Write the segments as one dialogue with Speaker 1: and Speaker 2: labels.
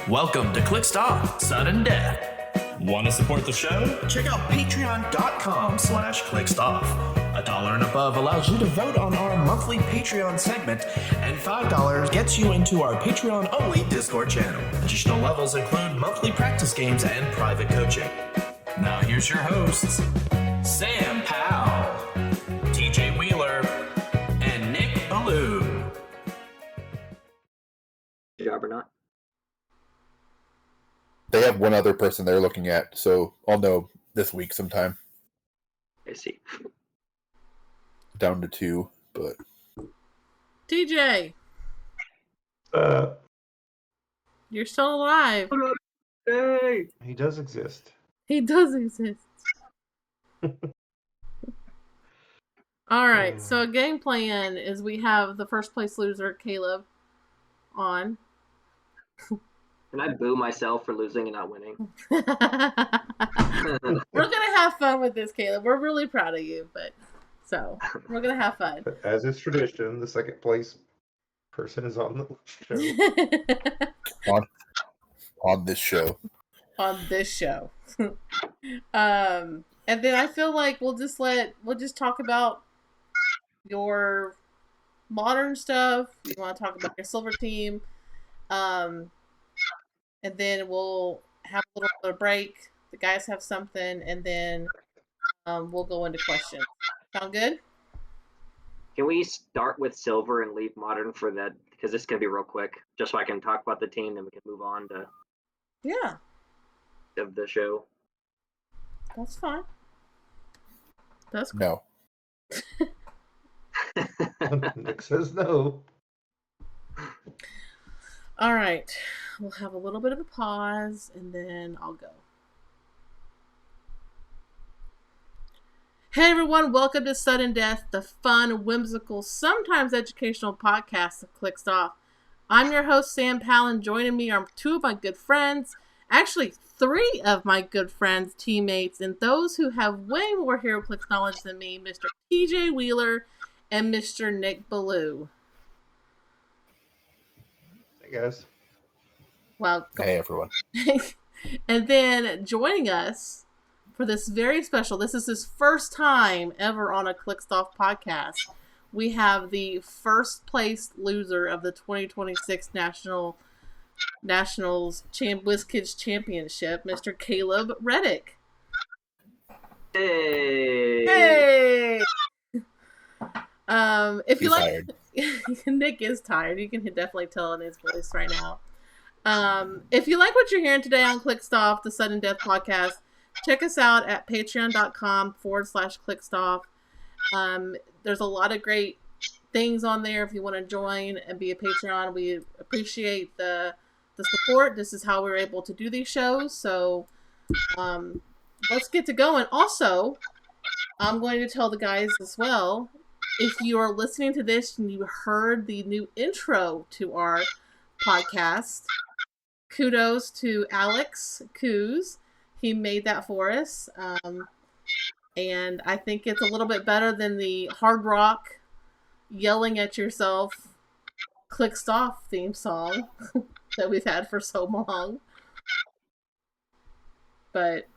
Speaker 1: Welcome to Clixed Off Sudden Death. Want to support the show? Check out patreon.com/clixedoff. $1 and above allows you to vote on our monthly Patreon segment, and $5 gets you into our Patreon-only Discord channel. Additional levels include monthly practice games and private coaching. Now here's your hosts, Sam Powell, TJ Wheeler, and Nick Ballou.
Speaker 2: Good job or not?
Speaker 3: They have one other person they're looking at, so I'll know this week sometime.
Speaker 2: I see.
Speaker 3: Down to 2, but...
Speaker 4: TJ! You're still alive.
Speaker 2: Hey!
Speaker 5: He does exist.
Speaker 4: He does exist. Alright, so a game plan is we have the first place loser, Kaleb, on.
Speaker 2: Can I boo myself for losing and not winning?
Speaker 4: We're gonna have fun with this, Kaleb. We're really proud of you, but so we're gonna have fun.
Speaker 5: But as is tradition, the second place person is on the show.
Speaker 3: on this show.
Speaker 4: On this show. And then I feel like we'll just talk about your modern stuff. You want to talk about your silver team. And then we'll have a little bit of break. The guys have something, and then we'll go into questions. Sound good?
Speaker 2: Can we start with silver and leave modern for that? Because this is going to be real quick, just so I can talk about the team, then we can move on to of the show.
Speaker 4: That's fine. That's cool.
Speaker 3: No.
Speaker 5: Nick says no.
Speaker 4: All right. We'll have a little bit of a pause, and then I'll go. Hey everyone, welcome to Sudden Death, the fun, whimsical, sometimes educational podcast of Clixed Off. I'm your host, Sam Powell, and joining me are 2 of my good friends, actually 3 of my good friends, teammates, and those who have way more Heroclix knowledge than me, Mr. TJ Wheeler and Mr. Nick Ballou.
Speaker 5: Hey guys.
Speaker 4: Well,
Speaker 3: Hey everyone.
Speaker 4: And then joining us for this very special, this is his first time ever on a Clixed Off podcast. We have the first place loser of the 2026 Nationals WizKids Championship, Mr. Kaleb Redick.
Speaker 2: Hey!
Speaker 4: If you
Speaker 3: He's
Speaker 4: like,
Speaker 3: tired.
Speaker 4: Nick is tired. You can definitely tell in his voice right now. If you like what you're hearing today on Clixed Off, the Sudden Death podcast, check us out at patreon.com/clixedoff. There's a lot of great things on there if you want to join and be a Patreon. We appreciate the support. This is how we're able to do these shows. So let's get to going. Also, I'm going to tell the guys as well, if you are listening to this and you heard the new intro to our podcast, kudos to Alex Coos. He made that for us. And I think it's a little bit better than the hard rock yelling at yourself Clixed Off theme song that we've had for so long. But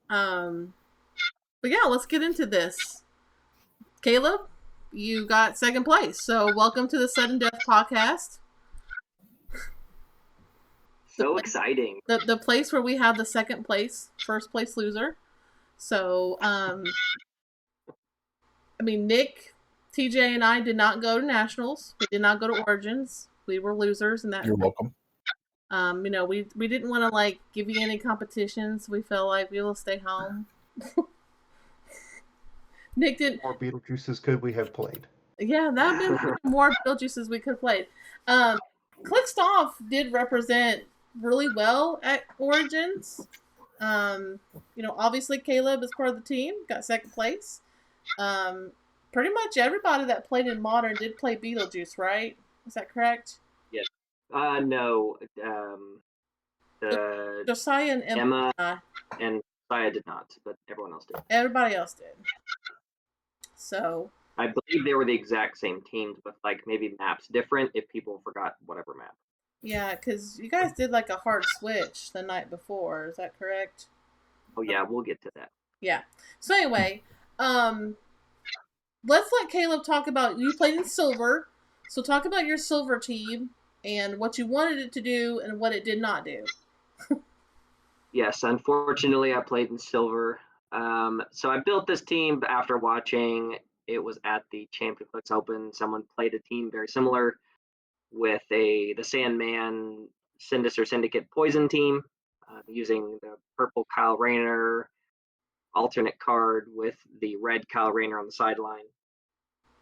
Speaker 4: yeah, let's get into this. Kaleb, you got second place. So welcome to the Sudden Death podcast.
Speaker 2: So exciting.
Speaker 4: The place where we have the first place loser. So, Nick, TJ, and I did not go to Nationals. We did not go to Origins. We were losers in that.
Speaker 3: You're welcome.
Speaker 4: We didn't want to give you any competitions. We felt like we will stay home. Nick didn't.
Speaker 5: More Beetlejuices could we have played?
Speaker 4: Yeah, that would have been more Beetlejuices we could have played. Clixed Off did represent really well at Origins. Obviously Kaleb is part of the team, got second place. Pretty much everybody that played in Modern did play Beetlejuice, right? Is that correct?
Speaker 2: Yes. No.
Speaker 4: Josiah and
Speaker 2: Emma and Josiah did not, but everyone else did.
Speaker 4: Everybody else did. So
Speaker 2: I believe they were the exact same teams, with maybe maps different if people forgot whatever map.
Speaker 4: Yeah, because you guys did like a hard switch the night before. Is that correct?
Speaker 2: Oh yeah, we'll get to that.
Speaker 4: Yeah. So anyway, let's let Kaleb talk about, you played in silver. So talk about your silver team and what you wanted it to do and what it did not do.
Speaker 2: Yes, unfortunately, I played in silver. So I built this team after watching. It was at the Champion Clix Open. Someone played a team very similar with the Sandman Sinister Syndicate Poison team, using the purple Kyle Rayner alternate card with the red Kyle Rayner on the sideline.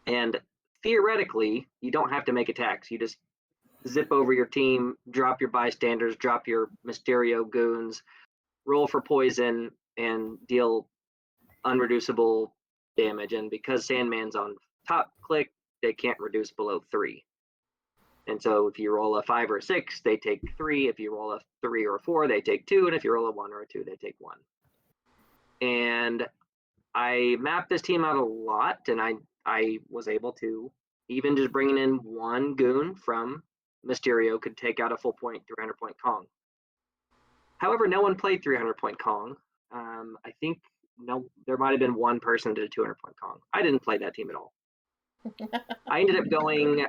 Speaker 2: And theoretically, you don't have to make attacks. You just zip over your team, drop your bystanders, drop your Mysterio goons, roll for poison, and deal unreducible damage. And because Sandman's on top click, they can't reduce below 3. And so if you roll a 5 or a 6, they take 3. If you roll a 3 or a 4, they take 2. And if you roll a 1 or a 2, they take 1. And I mapped this team out a lot, and I was able to, even just bringing in one goon from Mysterio could take out a full point 300-point Kong. However, no one played 300-point Kong. I think there might have been one person that did a 200-point Kong. I didn't play that team at all. I ended up going,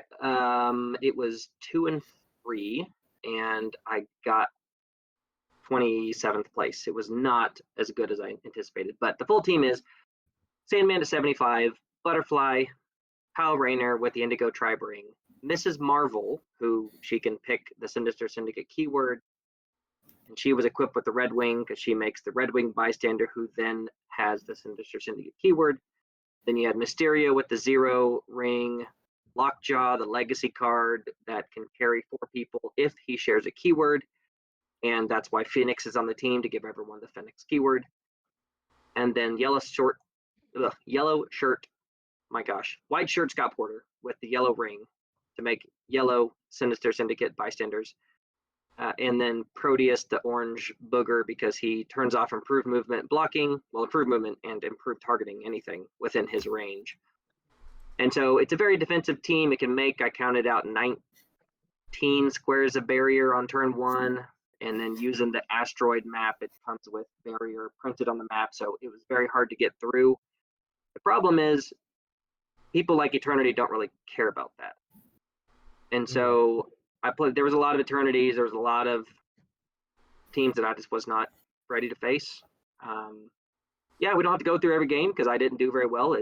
Speaker 2: it was 2 and 3, and I got 27th place. It was not as good as I anticipated, but the full team is Sandman to 75, Butterfly, Kyle Rayner with the Indigo Tribe Ring, Mrs. Marvel, who she can pick the Sinister Syndicate keyword, and she was equipped with the Red Wing because she makes the Red Wing bystander who then has the Sinister Syndicate keyword. Then you had Mysterio with the Zero Ring, Lockjaw, the Legacy card that can carry 4 people if he shares a keyword, and that's why Phoenix is on the team to give everyone the Phoenix keyword. And then white shirt Scott Porter with the yellow ring to make yellow Sinister Syndicate bystanders. And then Proteus, the orange booger, because he turns off improved movement and improved targeting, anything within his range. And so it's a very defensive team. It can make, I counted out 19 squares of barrier on turn 1, and then using the asteroid map, it comes with barrier printed on the map, so it was very hard to get through. The problem is people like Eternity don't really care about that. And so there was a lot of Eternities, there was a lot of teams that I just was not ready to face. Yeah, we don't have to go through every game because I didn't do very well.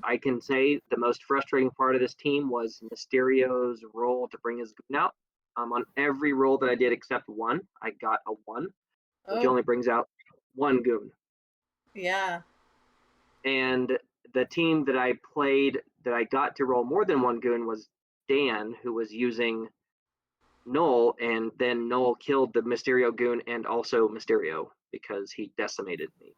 Speaker 2: I can say the most frustrating part of this team was Mysterio's roll to bring his goon out. On every roll that I did except one, I got a 1, which only brings out 1 goon.
Speaker 4: Yeah.
Speaker 2: And the team that I played that I got to roll more than 1 goon was Dan, who was using Noel, and then Noel killed the Mysterio goon and also Mysterio because he decimated me.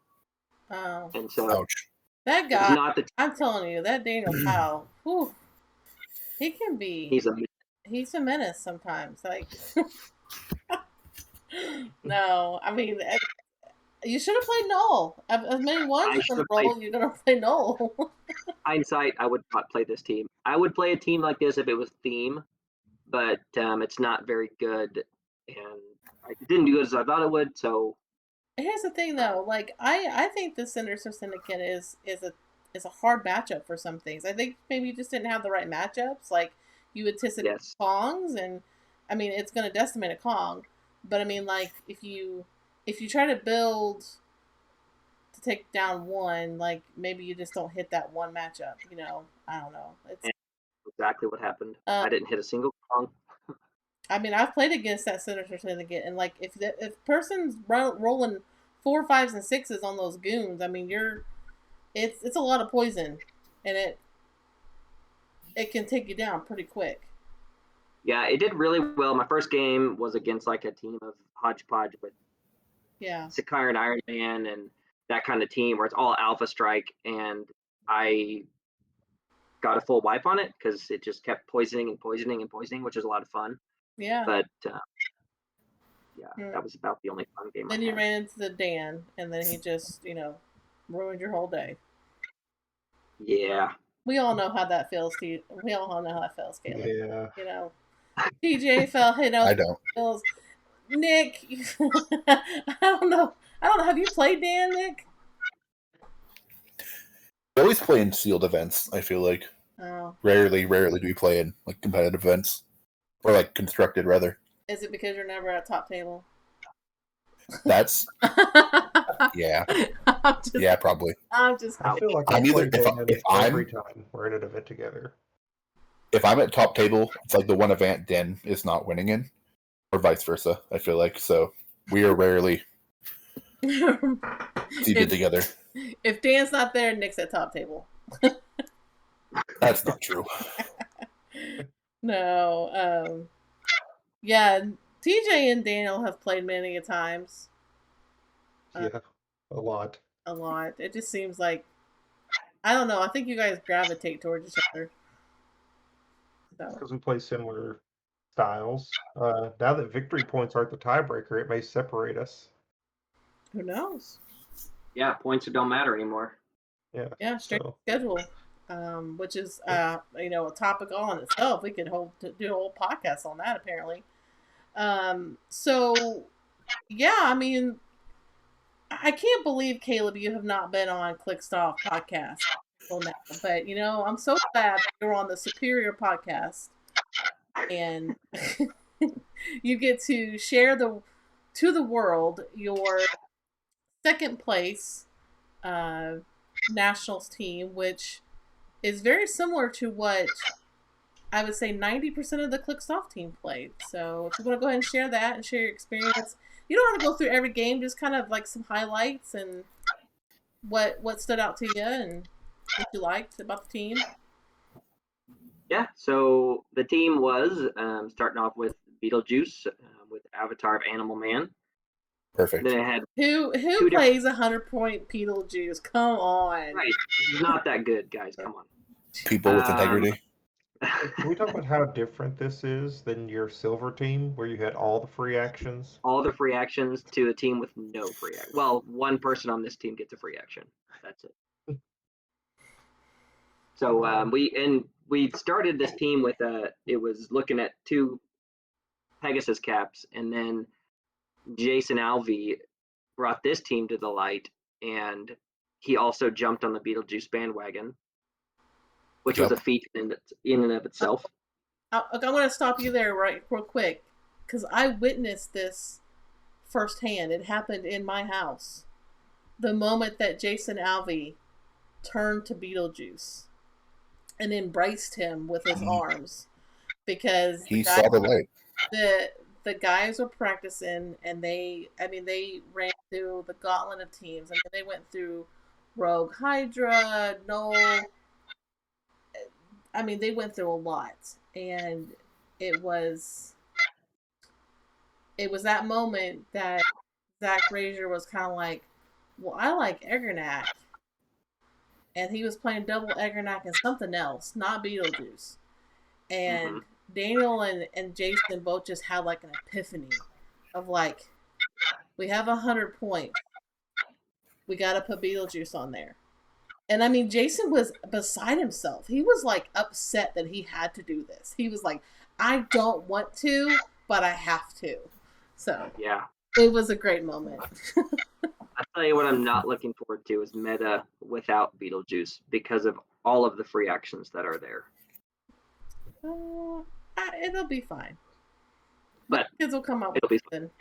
Speaker 4: Oh.
Speaker 2: And so
Speaker 3: Ouch.
Speaker 4: That guy,
Speaker 2: not the
Speaker 4: I'm telling you, that Daniel Powell, whew, he can be, he's a menace sometimes. Like, no, I mean, you should have played Noel. As many ones you're going to roll, you're going to play Noel.
Speaker 2: Hindsight, I would not play this team. I would play a team like this if it was theme, but it's not very good, and I didn't do as I thought it would, so.
Speaker 4: Here's the thing, though. Like, I think the Sinister Syndicate is a hard matchup for some things. I think maybe you just didn't have the right matchups. Like, you anticipate Kongs, and I mean, it's going to decimate a Kong. But I mean, like, if you try to build to take down one, like, maybe you just don't hit that one matchup. You know, I don't know. It's
Speaker 2: exactly what happened. I didn't hit a single Kong.
Speaker 4: I mean, I've played against that Sinister Syndicate, and like, if person's rolling 4, 5s, and 6s on those goons, I mean, it's a lot of poison, and it can take you down pretty quick.
Speaker 2: Yeah, it did really well. My first game was against like a team of hodgepodge with Sakire and Iron Man and that kind of team where it's all Alpha Strike, and I got a full wipe on it because it just kept poisoning and poisoning and poisoning, which is a lot of fun.
Speaker 4: Yeah.
Speaker 2: But that was about the only fun game.
Speaker 4: Then you ran into the Dan, and then he just, ruined your whole day.
Speaker 2: Yeah.
Speaker 4: We all know how that feels, Steve. We all know how that feels, Kaleb.
Speaker 5: Yeah.
Speaker 4: TJ fell hit out.
Speaker 3: I don't.
Speaker 4: Bills. Nick, I don't know. Have you played Dan, Nick?
Speaker 3: We always play in sealed events, I feel like.
Speaker 4: Oh.
Speaker 3: Rarely do we play in like competitive events. Or like constructed, rather.
Speaker 4: Is it because you're never at top table?
Speaker 3: That's yeah. Yeah, probably.
Speaker 4: I'm just
Speaker 5: I feel like
Speaker 3: I'm
Speaker 5: I
Speaker 3: either-
Speaker 5: play Dan
Speaker 3: if I'm-
Speaker 5: every time we're in an event together.
Speaker 3: If I'm at top table, it's like the one event Den is not winning in. Or vice versa, I feel like. So we are rarely seated together.
Speaker 4: If Dan's not there, Nick's at top table.
Speaker 3: That's not true.
Speaker 4: No. Yeah, TJ and Daniel have played many a times.
Speaker 5: Yeah, a lot.
Speaker 4: A lot. It just seems like, I don't know. I think you guys gravitate towards each other. So.
Speaker 5: Because we play similar styles. Now that victory points aren't the tiebreaker, it may separate us.
Speaker 4: Who knows?
Speaker 2: Yeah, points don't matter anymore.
Speaker 4: Yeah, straight
Speaker 5: So,
Speaker 4: schedule, which is a topic all in itself. We could do a whole podcast on that apparently. So yeah, I mean, I can't believe, Kaleb, you have not been on Clixed Off podcast until now. But I'm so glad that you're on the Superior podcast, and you get to share to the world your second place nationals team, which is very similar to what I would say 90% of the Clixed Off team played. So if you want to go ahead and share that and share your experience, you don't have to go through every game, just kind of like some highlights and what stood out to you and what you liked about the team.
Speaker 2: Yeah, so the team was starting off with Beetlejuice with Avatar of Animal Man.
Speaker 3: Perfect.
Speaker 2: Then it had
Speaker 4: Who plays 100-point Beetlejuice? Come on.
Speaker 2: right. He's not that good, guys. Come on.
Speaker 3: People with integrity.
Speaker 5: can we talk about how different this is than your silver team, where you had all the free actions?
Speaker 2: All the free actions to a team with no free action. Well, one person on this team gets a free action. That's it. So we started this team with it was looking at 2 Pegasus caps, and then Jason Alvey brought this team to the light, and he also jumped on the Beetlejuice bandwagon, which was a feat in and of itself.
Speaker 4: I'm going to stop you there real quick, because I witnessed this firsthand. It happened in my house. The moment that Jason Alvey turned to Beetlejuice and embraced him with his arms, because
Speaker 3: He saw the light.
Speaker 4: The guys were practicing, and they ran through the gauntlet of teams. I mean, they went through Rogue Hydra, Nolan. I mean, they went through a lot, and it was that moment that Zach Brazier was kind of like, well, I like Egernak. And he was playing double Egernak and something else, not Beetlejuice. And Daniel and Jason both just had like an epiphany of like, we have 100 points. We got to put Beetlejuice on there. And I mean, Jason was beside himself. He was like upset that he had to do this. He was like, I don't want to, but I have to. So
Speaker 2: yeah,
Speaker 4: it was a great moment.
Speaker 2: I'll tell you what I'm not looking forward to is meta without Beetlejuice because of all of the free actions that are there.
Speaker 4: It'll be fine.
Speaker 2: But
Speaker 4: kids will come up
Speaker 2: it'll be
Speaker 4: with it.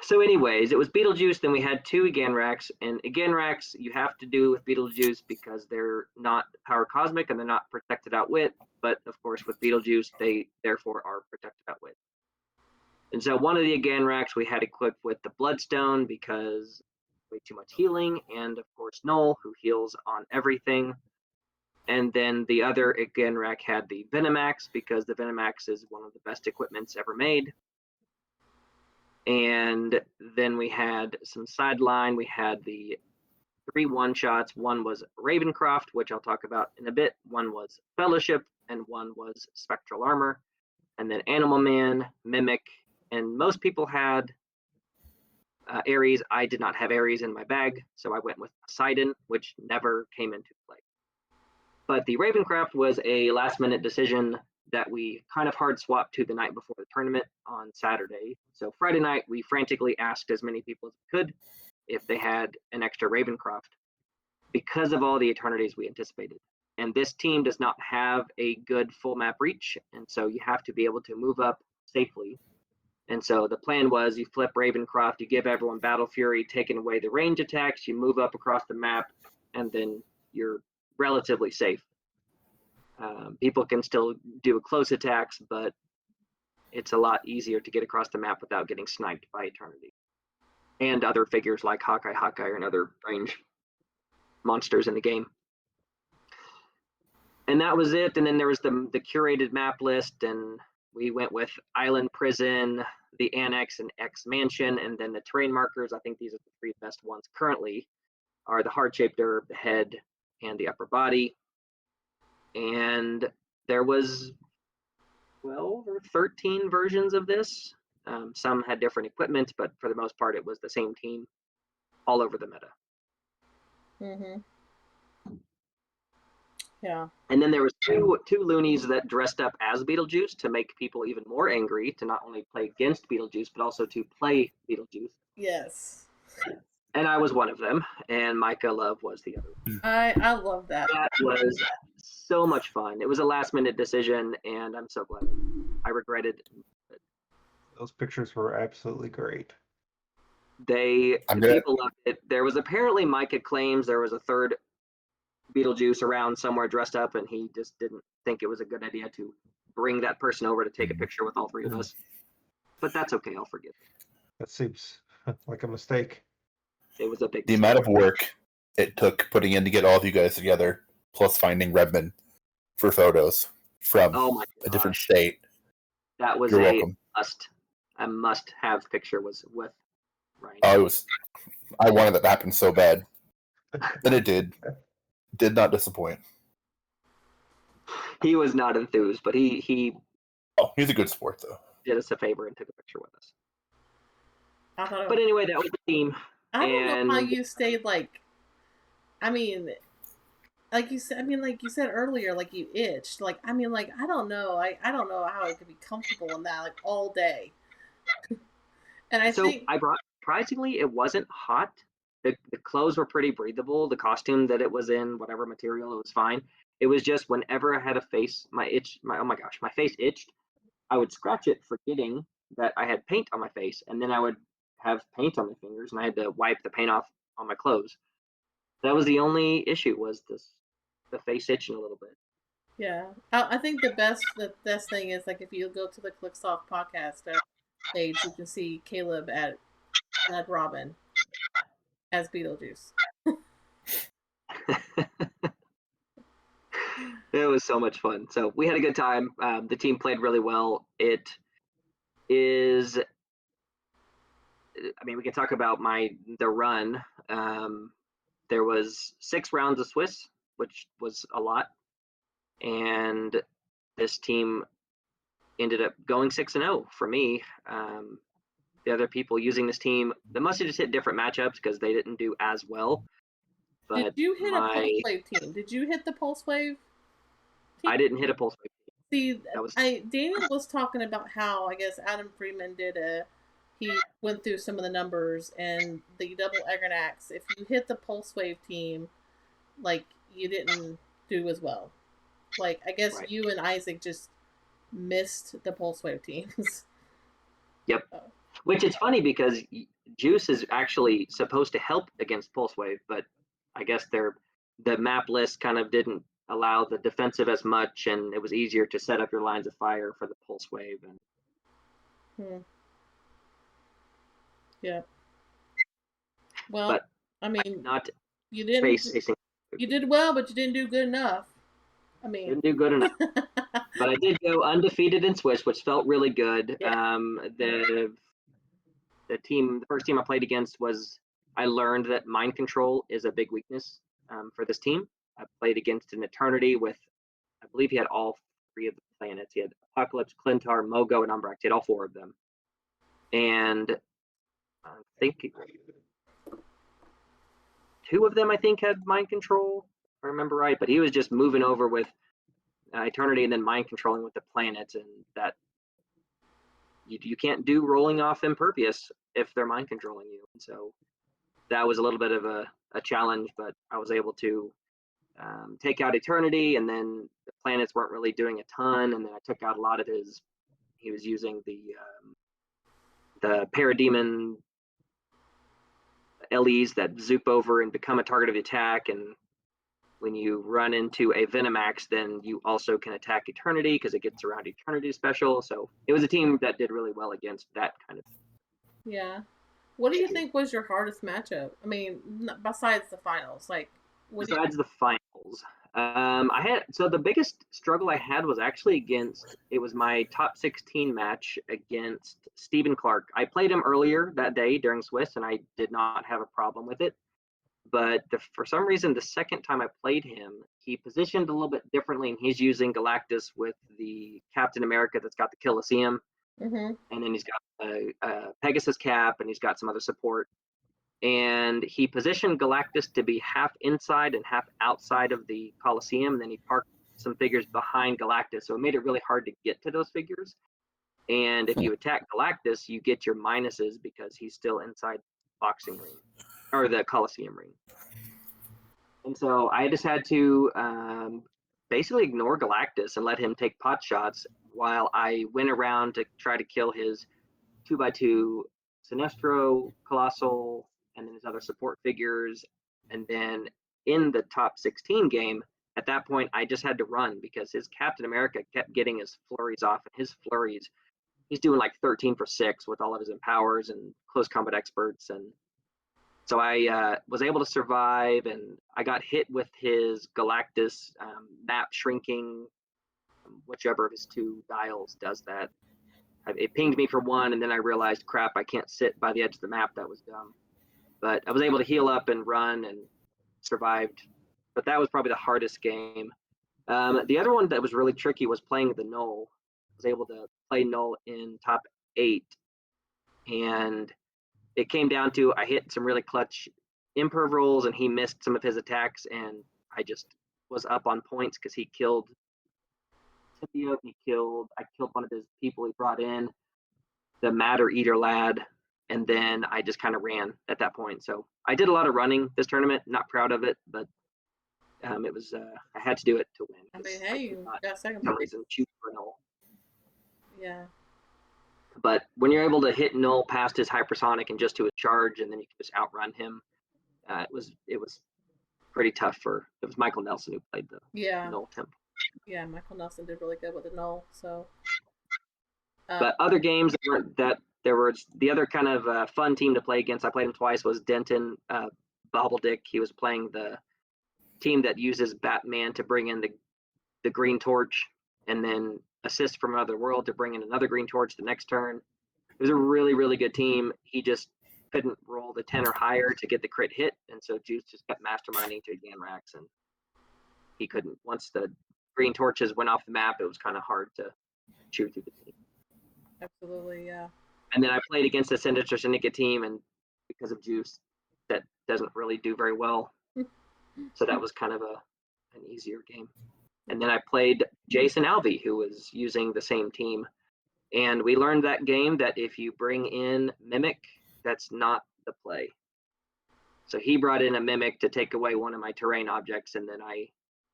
Speaker 2: So anyways, it was Beetlejuice, then we had 2 Aganraks, and Aganraks you have to do with Beetlejuice because they're not power cosmic and they're not protected outwit, but of course with Beetlejuice they therefore are protected outwit. And so one of the Aganraks we had equipped with the Bloodstone because way too much healing, and of course Noel, who heals on everything. And then the other Aganrak had the Venomax because the Venomax is one of the best equipments ever made. And then we had some sideline. We had the 3 one-shots. One was Ravencroft, which I'll talk about in a bit. One was Fellowship, and one was Spectral Armor. And then Animal Man, Mimic, and most people had Ares. I did not have Ares in my bag, so I went with Poseidon, which never came into play. But the Ravencroft was a last-minute decision that we kind of hard swapped to the night before the tournament on Saturday. So Friday night, we frantically asked as many people as we could if they had an extra Ravencroft because of all the eternities we anticipated. And this team does not have a good full map reach, and so you have to be able to move up safely. And so the plan was you flip Ravencroft, you give everyone Battle Fury, taking away the range attacks, you move up across the map, and then you're relatively safe. People can still do close attacks, but it's a lot easier to get across the map without getting sniped by Eternity. And other figures like Hawkeye, and other range monsters in the game. And that was it. And then there was the curated map list, and we went with Island Prison, the Annex, and X Mansion, and then the terrain markers. I think these are the three best ones currently, are the heart-shaped herb, the head, and the upper body. And there was 12 or 13 versions of this. Some had different equipment, but for the most part, it was the same team all over the meta.
Speaker 4: Yeah.
Speaker 2: And then there was two loonies that dressed up as Beetlejuice to make people even more angry, to not only play against Beetlejuice, but also to play Beetlejuice.
Speaker 4: Yes.
Speaker 2: And I was one of them, and Micah Love was the other one.
Speaker 4: I love that.
Speaker 2: That was so much fun. It was a last-minute decision, and I'm so glad. I regretted it.
Speaker 5: Those pictures were absolutely great.
Speaker 2: People loved it. There was apparently, Micah claims there was a third Beetlejuice around somewhere dressed up, and he just didn't think it was a good idea to bring that person over to take a picture with all three of us. But that's okay, I'll forgive it.
Speaker 5: That seems like a mistake.
Speaker 2: It was a big
Speaker 3: The amount of work it took putting in to get all of you guys together, plus finding Redmond for photos from a different state.
Speaker 2: That was
Speaker 3: You're welcome.
Speaker 2: a must-have picture was with Ryan.
Speaker 3: I wanted that to happen so bad. And it did. Did not disappoint.
Speaker 2: He was not enthused, but he's
Speaker 3: a good sport, though.
Speaker 2: Did us a favor and took a picture with us.
Speaker 4: But
Speaker 2: anyway, that was the team.
Speaker 4: I don't know how you stayed like you said earlier, like you itched. Like I don't know. I don't know how I could be comfortable in that like all day. And I brought,
Speaker 2: surprisingly, it wasn't hot. The clothes were pretty breathable. The costume that it was in, whatever material, it was fine. It was just whenever I had a face, my face itched. I would scratch it, forgetting that I had paint on my face, and then I would have paint on my fingers, and I had to wipe the paint off on my clothes. That was the only issue, was the face itching a little bit.
Speaker 4: Yeah, I think the best thing is like if you go to the Clixed Off podcast page, you can see Kaleb at Robin as Beetlejuice.
Speaker 2: It was so much fun. So we had a good time. The team played really well. It is, we can talk about the run. There was 6 rounds of Swiss, which was a lot. And this team ended up going 6-0 for me. The other people using this team, they must have just hit different matchups because they didn't do as well. But
Speaker 4: did you hit a Pulse Wave team? Did you hit the Pulse Wave team?
Speaker 2: I didn't hit a Pulse Wave team.
Speaker 4: See, Daniel was talking about how, I guess, Adam Freeman he went through some of the numbers, and the double Egernax, if you hit the Pulse Wave team, like, you didn't do as well. Like, I guess you and Isaac just missed the Pulse Wave teams.
Speaker 2: Yep. Which is funny because Juice is actually supposed to help against Pulse Wave, but I guess the map list kind of didn't allow the defensive as much, and it was easier to set up your lines of fire for the Pulse Wave.
Speaker 4: Yeah. Well,
Speaker 2: not
Speaker 4: you didn't. You did well, but you didn't do good enough.
Speaker 2: Didn't do good enough. But I did go undefeated in Swiss, which felt really good.
Speaker 4: Yeah.
Speaker 2: The first team I played against I learned that mind control is a big weakness for this team. I played against an Eternity with, I believe he had all 3 of the planets. He had Apocalypse, Clintar, Mogo, and Umbrax. He had all 4 of them. And I think 2 of them, had mind control, if I remember right. But he was just moving over with Eternity and then mind controlling with the planets, and that you can't do rolling off Impervious if they're mind controlling you. And so that was a little bit of a challenge, but I was able to take out Eternity, and then the planets weren't really doing a ton, and then I took out a lot of his. He was using the Parademon LEs that zoop over and become a target of the attack, and when you run into a Venomax, then you also can attack Eternity because it gets around Eternity special. So it was a team that did really well against that kind of.
Speaker 4: Yeah. What do you think was your hardest matchup? I mean, besides the finals, like
Speaker 2: besides the finals, the biggest struggle I had was actually against. It was my top 16 match against Stephen Clark. I played him earlier that day during Swiss, and I did not have a problem with it. But for some reason, the second time I played him, he positioned a little bit differently, and he's using Galactus with the Captain America that's got the Colosseum, and then he's got a Pegasus cap, and he's got some other support. And he positioned Galactus to be half inside and half outside of the Colosseum, and then he parked some figures behind Galactus, so it made it really hard to get to those figures. And if you attack Galactus, you get your minuses because he's still inside the boxing ring. Or the Coliseum ring. And so I just had to basically ignore Galactus and let him take pot shots while I went around to try to kill his 2x2 Sinestro, Colossal, and then his other support figures. And then in the top 16 game, at that point, I just had to run because his Captain America kept getting his flurries off. And his flurries, he's doing like 13 for 6 with all of his empowers and close combat experts. And so I was able to survive, and I got hit with his Galactus map shrinking, whichever of his two dials does that. It pinged me for one, and then I realized, crap, I can't sit by the edge of the map. That was dumb. But I was able to heal up and run and survived. But that was probably the hardest game. The other one that was really tricky was playing the Null. I was able to play Null in top 8, and it came down to I hit some really clutch imperv rolls, and he missed some of his attacks, and I just was up on points because he killed Cynthia. I killed one of his people he brought in, the Matter Eater lad, and then I just kind of ran at that point. So I did a lot of running this tournament. Not proud of it, but it was I had to do it to win.
Speaker 4: I mean, hey, you got second
Speaker 2: place. Choose for Null.
Speaker 4: Yeah.
Speaker 2: But when you're able to hit Null past his hypersonic and just to a charge, and then you can just outrun him, it was pretty tough it was Michael Nelson who played the Null temp.
Speaker 4: Yeah, Michael Nelson did really good with the Null. So,
Speaker 2: but other games that there were the other kind of fun team to play against. I played him twice. Was Denton Bobbledick. He was playing the team that uses Batman to bring in the Green Torch, and then assist from another world to bring in another Green Torch the next turn. It was a really, really good team. He just couldn't roll the 10 or higher to get the crit hit, and so Juice just kept masterminding to Ganrax, and he couldn't. Once the Green Torches went off the map, it was kind of hard to chew through the team.
Speaker 4: Absolutely, yeah.
Speaker 2: And then I played against the Sinister Syndicate team, and because of Juice, that doesn't really do very well. So that was kind of an easier game. And then I played Jason Alvey, who was using the same team. And we learned that game that if you bring in Mimic, that's not the play. So he brought in a Mimic to take away one of my terrain objects, and then I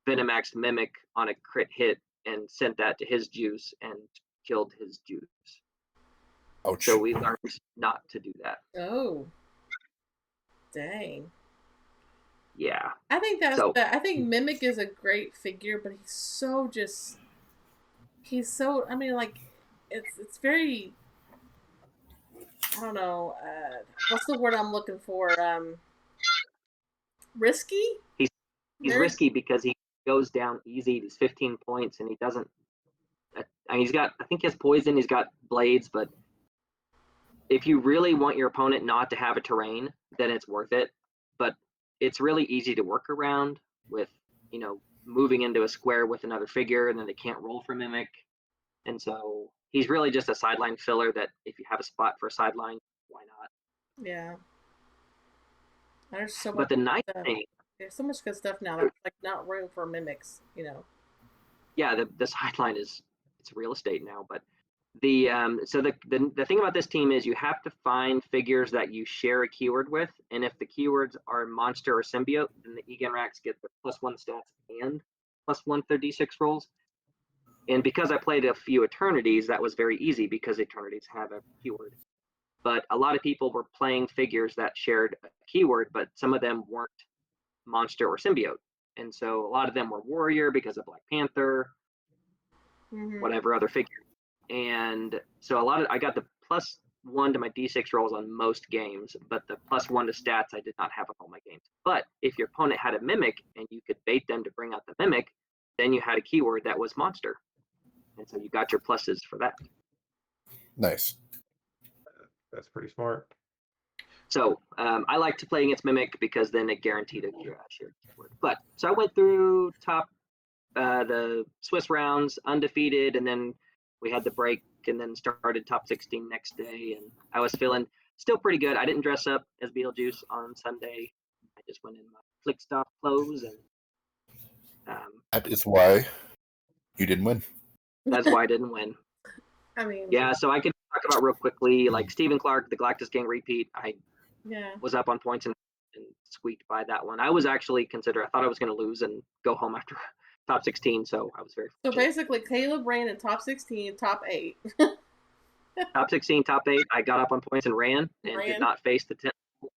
Speaker 2: Venomaxed Mimic on a crit hit and sent that to his Juice and killed his Juice.
Speaker 3: Ouch.
Speaker 2: So we learned not to do that.
Speaker 4: Oh. Dang.
Speaker 2: Yeah.
Speaker 4: I think I think Mimic is a great figure, but he's so I mean, like, it's very, I don't know, what's the word I'm looking for? Risky?
Speaker 2: He's risky because he goes down easy. He's 15 points, and he doesn't. I mean, I think he has poison. He's got blades, but if you really want your opponent not to have a terrain, then it's worth it. But it's really easy to work around with, moving into a square with another figure, and then they can't roll for Mimic. And so he's really just a sideline filler that if you have a spot for a sideline, why not?
Speaker 4: Yeah. There's so much.
Speaker 2: But the nice thing,
Speaker 4: there's so much good stuff now. There's like not room for Mimics,
Speaker 2: yeah, the sideline it's real estate now. But the thing about this team is you have to find figures that you share a keyword with, and if the keywords are monster or symbiote, then the Eganrax get the +1 stats and +1 their d6 rolls. And because I played a few Eternities, that was very easy because Eternities have a keyword. But a lot of people were playing figures that shared a keyword, but some of them weren't monster or symbiote. And so a lot of them were warrior because of Black Panther, whatever other figure. And so I got the +1 to my d6 rolls on most games, but the +1 to stats I did not have on all my games. But if your opponent had a mimic and you could bait them to bring out the mimic, then you had a keyword that was monster. And so you got your pluses for that.
Speaker 3: Nice.
Speaker 5: That's pretty smart.
Speaker 2: So I like to play against Mimic because then it guaranteed a shared keyword. But so I went through the Swiss rounds undefeated, and then we had the break, and then started top 16 next day, and I was feeling still pretty good. I didn't dress up as Beetlejuice on Sunday. I just went in my Clixed Off clothes, and
Speaker 3: that is why you didn't win.
Speaker 2: that's why I didn't win.
Speaker 4: I mean,
Speaker 2: Yeah, so I could talk about real quickly, like Stephen Clark, the Galactus Gang repeat. I was up on points and squeaked by that one. I was actually I thought I was going to lose and go home after top 16, so I was very fortunate.
Speaker 4: So basically, Kaleb ran in top 16, top 8.
Speaker 2: Top 16, top 8. I got up on points and ran did not face the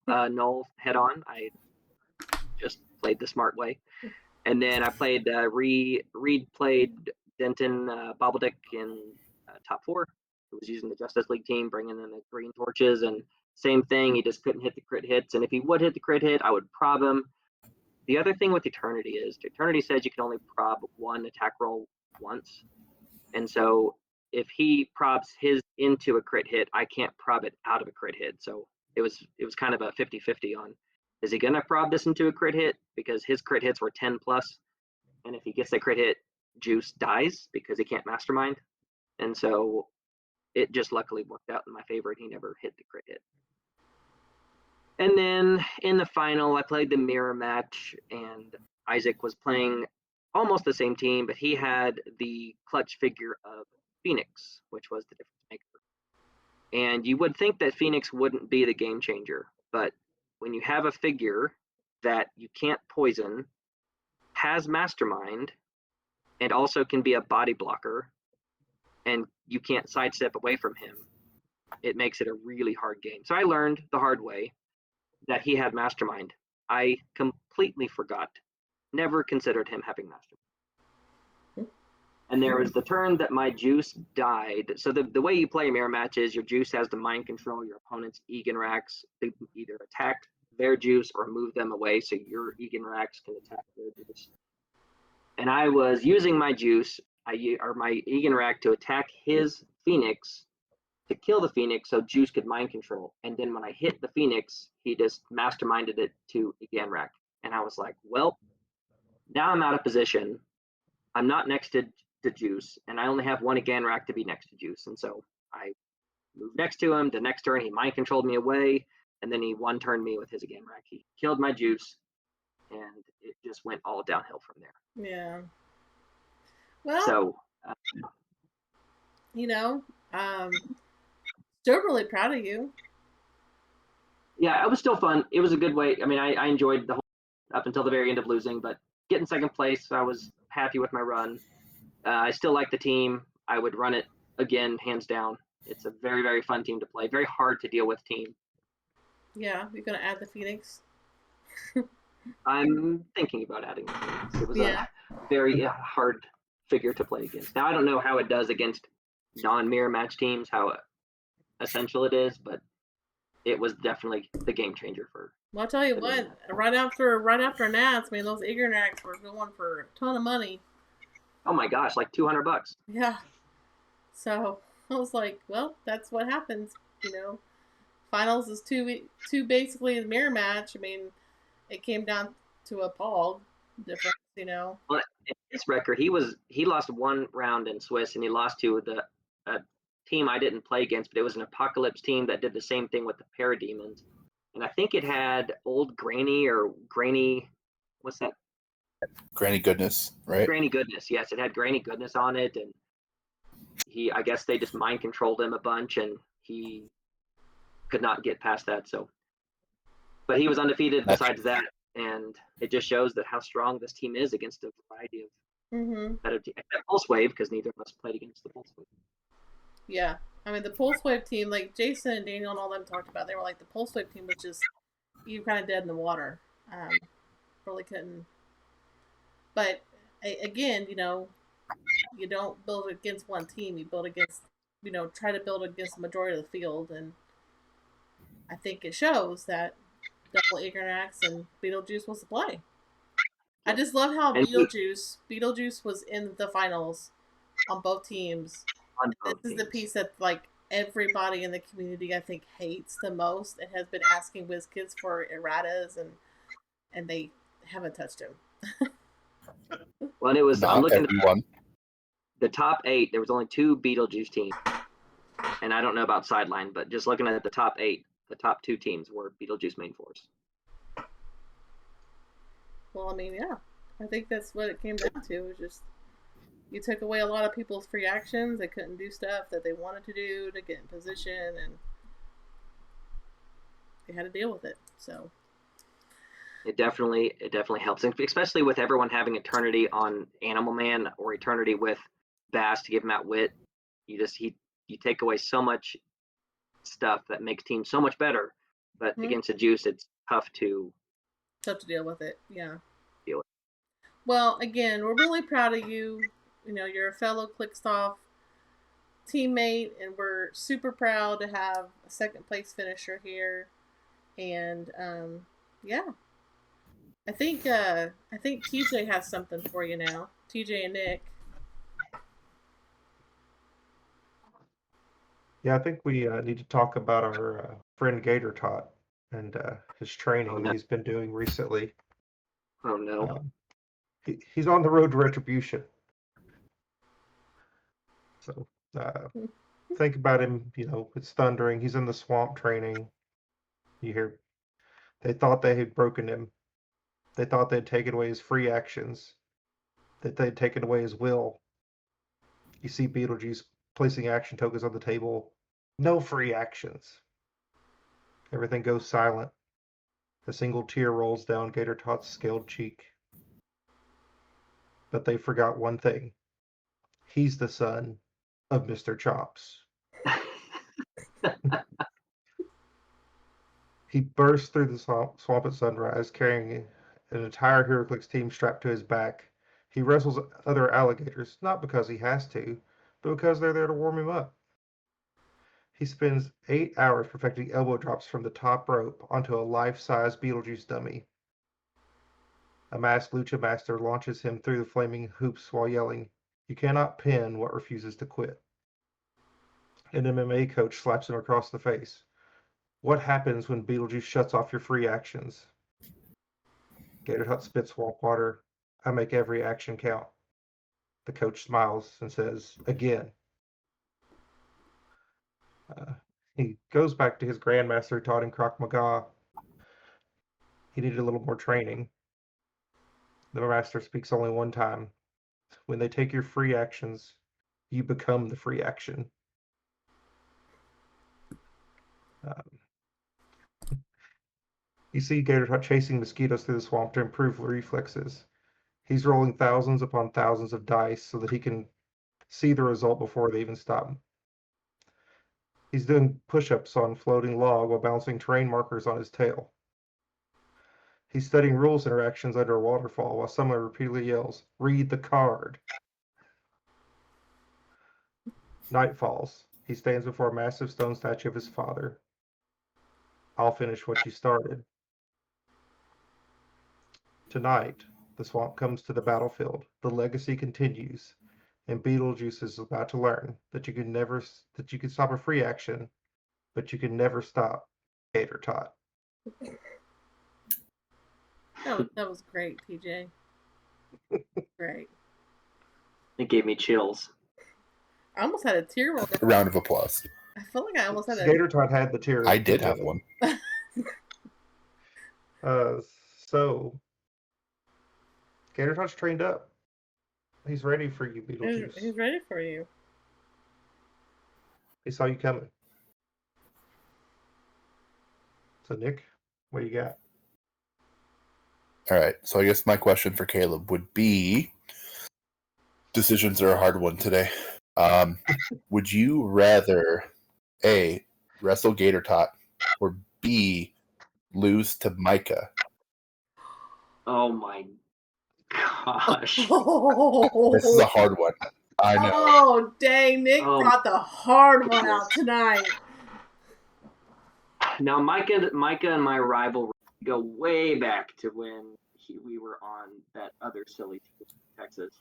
Speaker 2: 10 null head on. I just played the smart way. And then I played Reed played Denton Bobbledeck in top 4. Who was using the Justice League team, bringing in the green torches, and same thing. He just couldn't hit the crit hits, and if he would hit the crit hit, I would prob him. The other thing with Eternity is Eternity says you can only prob one attack roll once, and so if he probs his into a crit hit, I can't prob it out of a crit hit. So it was kind of a 50-50 on, is he gonna prob this into a crit hit because his crit hits were 10+, and if he gets that crit hit, Juice dies because he can't mastermind, and so it just luckily worked out in my favor, and he never hit the crit hit. And then in the final, I played the mirror match, and Isaac was playing almost the same team, but he had the clutch figure of Phoenix, which was the difference maker. And you would think that Phoenix wouldn't be the game changer, but when you have a figure that you can't poison, has mastermind, and also can be a body blocker, and you can't sidestep away from him, it makes it a really hard game. So I learned the hard way that he had mastermind. I completely forgot, never considered him having mastermind. And there was the turn that my Juice died. So the way you play a mirror match is your Juice has to mind control your opponent's Eganrax to either attack their Juice or move them away so your Eganrax can attack their Juice. And I was using my Juice, my Eganrax, to attack his Phoenix, to kill the Phoenix so Juice could mind control. And then when I hit the Phoenix, he just masterminded it to Eganrax. And I was like, well, now I'm out of position. I'm not next to Juice, and I only have one Eganrax to be next to Juice. And so I moved next to him. The next turn, he mind controlled me away, and then he one-turned me with his Eganrax. He killed my Juice, and it just went all downhill from there.
Speaker 4: Yeah. Well,
Speaker 2: so,
Speaker 4: still really proud of you.
Speaker 2: Yeah, it was still fun. It was a good way. I mean, I enjoyed the whole up until the very end of losing, but getting second place, I was happy with my run. I still like the team. I would run it again, hands down. It's a very, very fun team to play. Very hard to deal with team.
Speaker 4: Yeah, you're going to add the Phoenix?
Speaker 2: I'm thinking about adding the Phoenix. It was a very hard figure to play against. Now, I don't know how it does against non-mirror match teams, how essential it is, but it was definitely the game changer for.
Speaker 4: Well, I'll tell you what, right after Nats, man, those Eganrax were going for a ton of money.
Speaker 2: Oh my gosh, like $200.
Speaker 4: Yeah. So I was like, well, that's what happens, Finals is two basically a mirror match. I mean, it came down to a pog difference,
Speaker 2: Well, in his record, he lost one round in Swiss, and he lost to a team I didn't play against, but it was an Apocalypse team that did the same thing with the Parademons. And I think it had Old Granny or Granny, what's that
Speaker 3: Granny Goodness, right?
Speaker 2: Granny Goodness, yes, it had Granny Goodness on it, and I guess they just mind controlled him a bunch, and he could not get past that. So, but he was undefeated besides that, and it just shows that how strong this team is against a variety of better teams. Except Pulse Wave, because neither of us played against the Pulse Wave.
Speaker 4: Yeah, I mean the Pulse Wave team, like Jason and Daniel and all them talked about, they were like the Pulse Wave team was just you kind of dead in the water. Really couldn't. But again, you don't build against one team. You build against, try to build against the majority of the field, and I think it shows that Double Eagernax and Beetlejuice was the play. I just love how Beetlejuice was in the finals on both teams. This is the piece that like everybody in the community I think hates the most and has been asking WizKids for erratas, and they haven't touched him.
Speaker 2: Well, and it was I'm looking
Speaker 3: everyone.
Speaker 2: At the top 8. There was only 2 Beetlejuice teams, and I don't know about sideline, but just looking at the top 8, the top 2 teams were Beetlejuice main force.
Speaker 4: Well, I mean, yeah, I think that's what it came down to. It was just you took away a lot of people's free actions. They couldn't do stuff that they wanted to do to get in position, and they had to deal with it. So
Speaker 2: it definitely helps, especially with everyone having Eternity on Animal Man or Eternity with Bass to give him Outwit. You take away so much stuff that makes teams so much better, but against a Juice, it's tough to
Speaker 4: deal with it. Yeah.
Speaker 2: Deal with it.
Speaker 4: Well, again, we're really proud of you. You're a fellow Clixed Off teammate, and we're super proud to have a second place finisher here. And yeah, I think TJ has something for you now. TJ and Nick.
Speaker 5: Yeah, I think we need to talk about our friend Gator Tot and his training he's been doing recently.
Speaker 2: Oh no.
Speaker 5: He's on the road to retribution. So think about him, it's thundering. He's in the swamp training. You hear, they thought they had broken him. They thought they'd taken away his free actions, that they'd taken away his will. You see Beetlejuice placing action tokens on the table. No free actions. Everything goes silent. A single tear rolls down Gator Tot's scaled cheek. But they forgot one thing. He's the son of Mr. Chops. He bursts through the swamp at sunrise, carrying an entire Heroclix team strapped to his back. He wrestles other alligators, not because he has to, but because they're there to warm him up. He spends 8 hours perfecting elbow drops from the top rope onto a life-size Beetlejuice dummy. A masked lucha master launches him through the flaming hoops while yelling, "You cannot pin what refuses to quit." An MMA coach slaps him across the face. "What happens when Beetlejuice shuts off your free actions?" Gator Tot spits swamp water. "I make every action count." The coach smiles and says, "Again." He goes back to his grandmaster who taught him Krav Maga. He needed a little more training. The master speaks only one time. When they take your free actions, you become the free action. You see Gator Tot chasing mosquitoes through the swamp to improve reflexes. He's rolling thousands upon thousands of dice so that he can see the result before they even stop. He's doing push-ups on floating log while bouncing terrain markers on his tail. He's studying rules interactions under a waterfall while someone repeatedly yells, "Read the card." Night falls. He stands before a massive stone statue of his father. "I'll finish what you started." Tonight, the swamp comes to the battlefield. The legacy continues, and Beetlejuice is about to learn that you can stop a free action, but you can never stop Gator Tot.
Speaker 4: That was great, TJ. Great.
Speaker 2: It gave me chills.
Speaker 4: I almost had a tear roll down.
Speaker 3: Round of applause.
Speaker 4: I feel like I almost had a
Speaker 5: Gator Tot had the tear.
Speaker 3: I did have one.
Speaker 5: So Gator Tot's trained up. He's ready for you,
Speaker 4: He's
Speaker 5: Beetlejuice.
Speaker 4: ready for you.
Speaker 5: He saw you coming. So, Nick, what do you got?
Speaker 3: All right. So I guess my question for Kaleb would be, decisions are a hard one today. Would you rather A, wrestle Gator Tot, or B, lose to Micah?
Speaker 2: Oh my gosh.
Speaker 3: This is a hard one. I know.
Speaker 4: Oh, dang. Nick
Speaker 2: Oh.
Speaker 4: brought the hard one out tonight.
Speaker 2: Now, Micah and my rivalry go way back to when we were on that other silly team in Texas.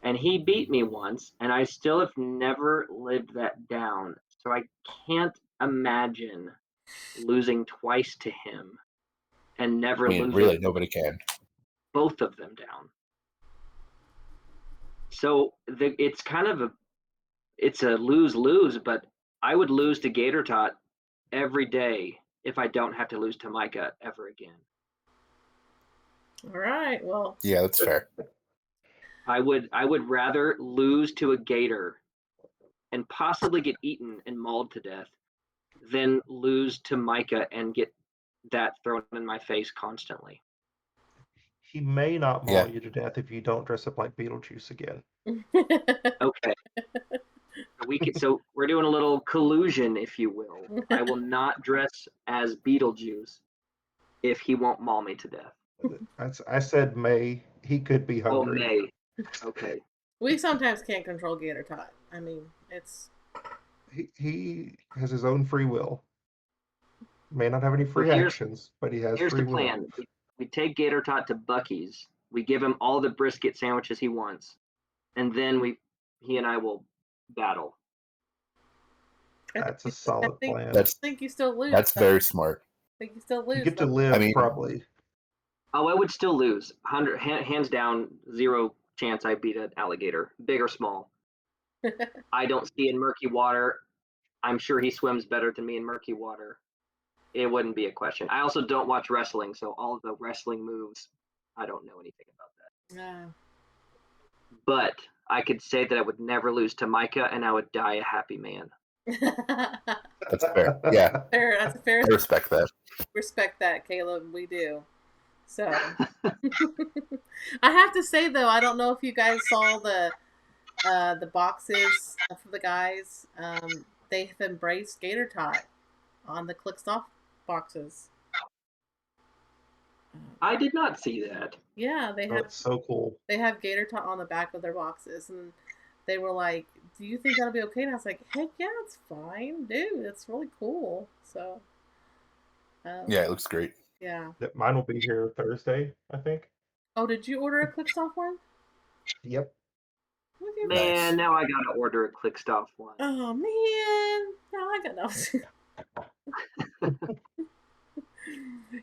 Speaker 2: And he beat me once, and I still have never lived that down. So I can't imagine losing twice to him and never
Speaker 3: I mean,
Speaker 2: losing
Speaker 3: really, nobody can.
Speaker 2: both of them down. So it's kind of it's a lose-lose, but I would lose to Gator Tot every day if I don't have to lose to Micah ever again.
Speaker 4: All right. Well,
Speaker 3: Yeah, that's fair.
Speaker 2: I would rather lose to a gator and possibly get eaten and mauled to death than lose to Micah and get that thrown in my face constantly.
Speaker 5: He may not maul
Speaker 3: Yeah.
Speaker 5: you to death if you don't dress up like Beetlejuice again.
Speaker 2: Okay. So we're doing a little collusion, if you will. I will not dress as Beetlejuice if he won't maul me to death.
Speaker 5: I said may. He could be
Speaker 2: Oh,
Speaker 5: hungry.
Speaker 2: May. Okay.
Speaker 4: we sometimes can't control Gator Tot. I mean, it's...
Speaker 5: He has his own free will. May not have any free
Speaker 2: Well,
Speaker 5: actions, but he has
Speaker 2: Here's
Speaker 5: free
Speaker 2: the
Speaker 5: will.
Speaker 2: plan. We take Gator Tot to Buc-ee's. We give him all the brisket sandwiches he wants, and then he and I will battle.
Speaker 5: That's a solid plan.
Speaker 4: I think you still lose.
Speaker 3: That's very smart.
Speaker 4: I think you still lose.
Speaker 5: You get to
Speaker 4: though.
Speaker 5: live,
Speaker 3: I mean-
Speaker 5: probably.
Speaker 2: Oh, I would still lose. Hands down, zero chance I beat an alligator, big or small. I don't see in murky water. I'm sure he swims better than me in murky water. It wouldn't be a question. I also don't watch wrestling, so all of the wrestling moves, I don't know anything about that.
Speaker 4: No.
Speaker 2: But I could say that I would never lose to Micah, and I would die a happy man.
Speaker 3: That's fair. Yeah,
Speaker 4: Fair, that's a fair.
Speaker 3: I respect that.
Speaker 4: Respect that, Kaleb. We do. So, I have to say though, I don't know if you guys saw the boxes for the guys. They have embraced Gator Tot on the Clixed Off boxes.
Speaker 2: I did not see that.
Speaker 4: Yeah, they
Speaker 5: Oh,
Speaker 4: have.
Speaker 5: it's so cool.
Speaker 4: They have Gator Tot on the back of their boxes, and they were like, "Do you think that'll be okay?" And I was like, "Heck yeah, it's fine, dude. It's really cool." So,
Speaker 3: Yeah, it looks great.
Speaker 4: yeah.
Speaker 5: Mine will be here Thursday, I think.
Speaker 4: Oh, did you order a Clixed Off one?
Speaker 5: Yep.
Speaker 4: Look at
Speaker 3: Nice.
Speaker 2: Man, now I gotta order a Clixed Off one.
Speaker 4: Oh man, no, I got no.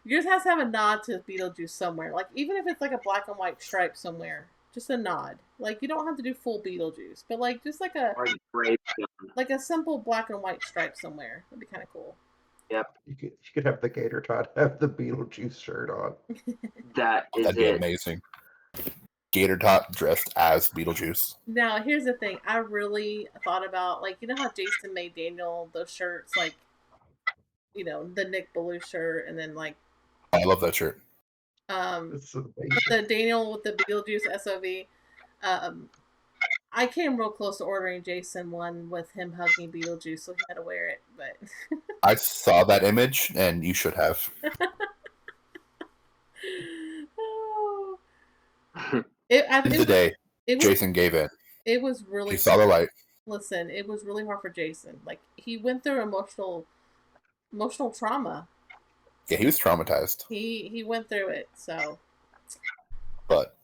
Speaker 4: Yours has to have a nod to Beetlejuice somewhere. Like even if it's like a black and white stripe somewhere, just a nod. Like you don't have to do full Beetlejuice, but like just like a
Speaker 2: Or gravestone.
Speaker 4: simple black and white stripe somewhere. That'd be kind of cool.
Speaker 2: Yep,
Speaker 5: You could have the Gator Tot have the Beetlejuice shirt on.
Speaker 2: that is
Speaker 3: That'd be
Speaker 2: it.
Speaker 3: amazing. Gator Tot dressed as Beetlejuice.
Speaker 4: Now here's the thing. I really thought about like you know how Jason made Daniel those shirts like the Nick Ballou shirt and then like
Speaker 3: I love that shirt.
Speaker 5: It's amazing.
Speaker 4: the Daniel with the Beetlejuice SOV. I came real close to ordering Jason one with him hugging Beetlejuice, so he had to wear it. But
Speaker 3: I saw that image, and you should have.
Speaker 4: oh. I
Speaker 3: End of the
Speaker 4: think
Speaker 3: day,
Speaker 4: it was,
Speaker 3: Jason gave in.
Speaker 4: it was really.
Speaker 3: He saw the light.
Speaker 4: Listen, it was really hard for Jason. Like he went through emotional trauma.
Speaker 3: Yeah, he was traumatized.
Speaker 4: He went through it. So.
Speaker 3: But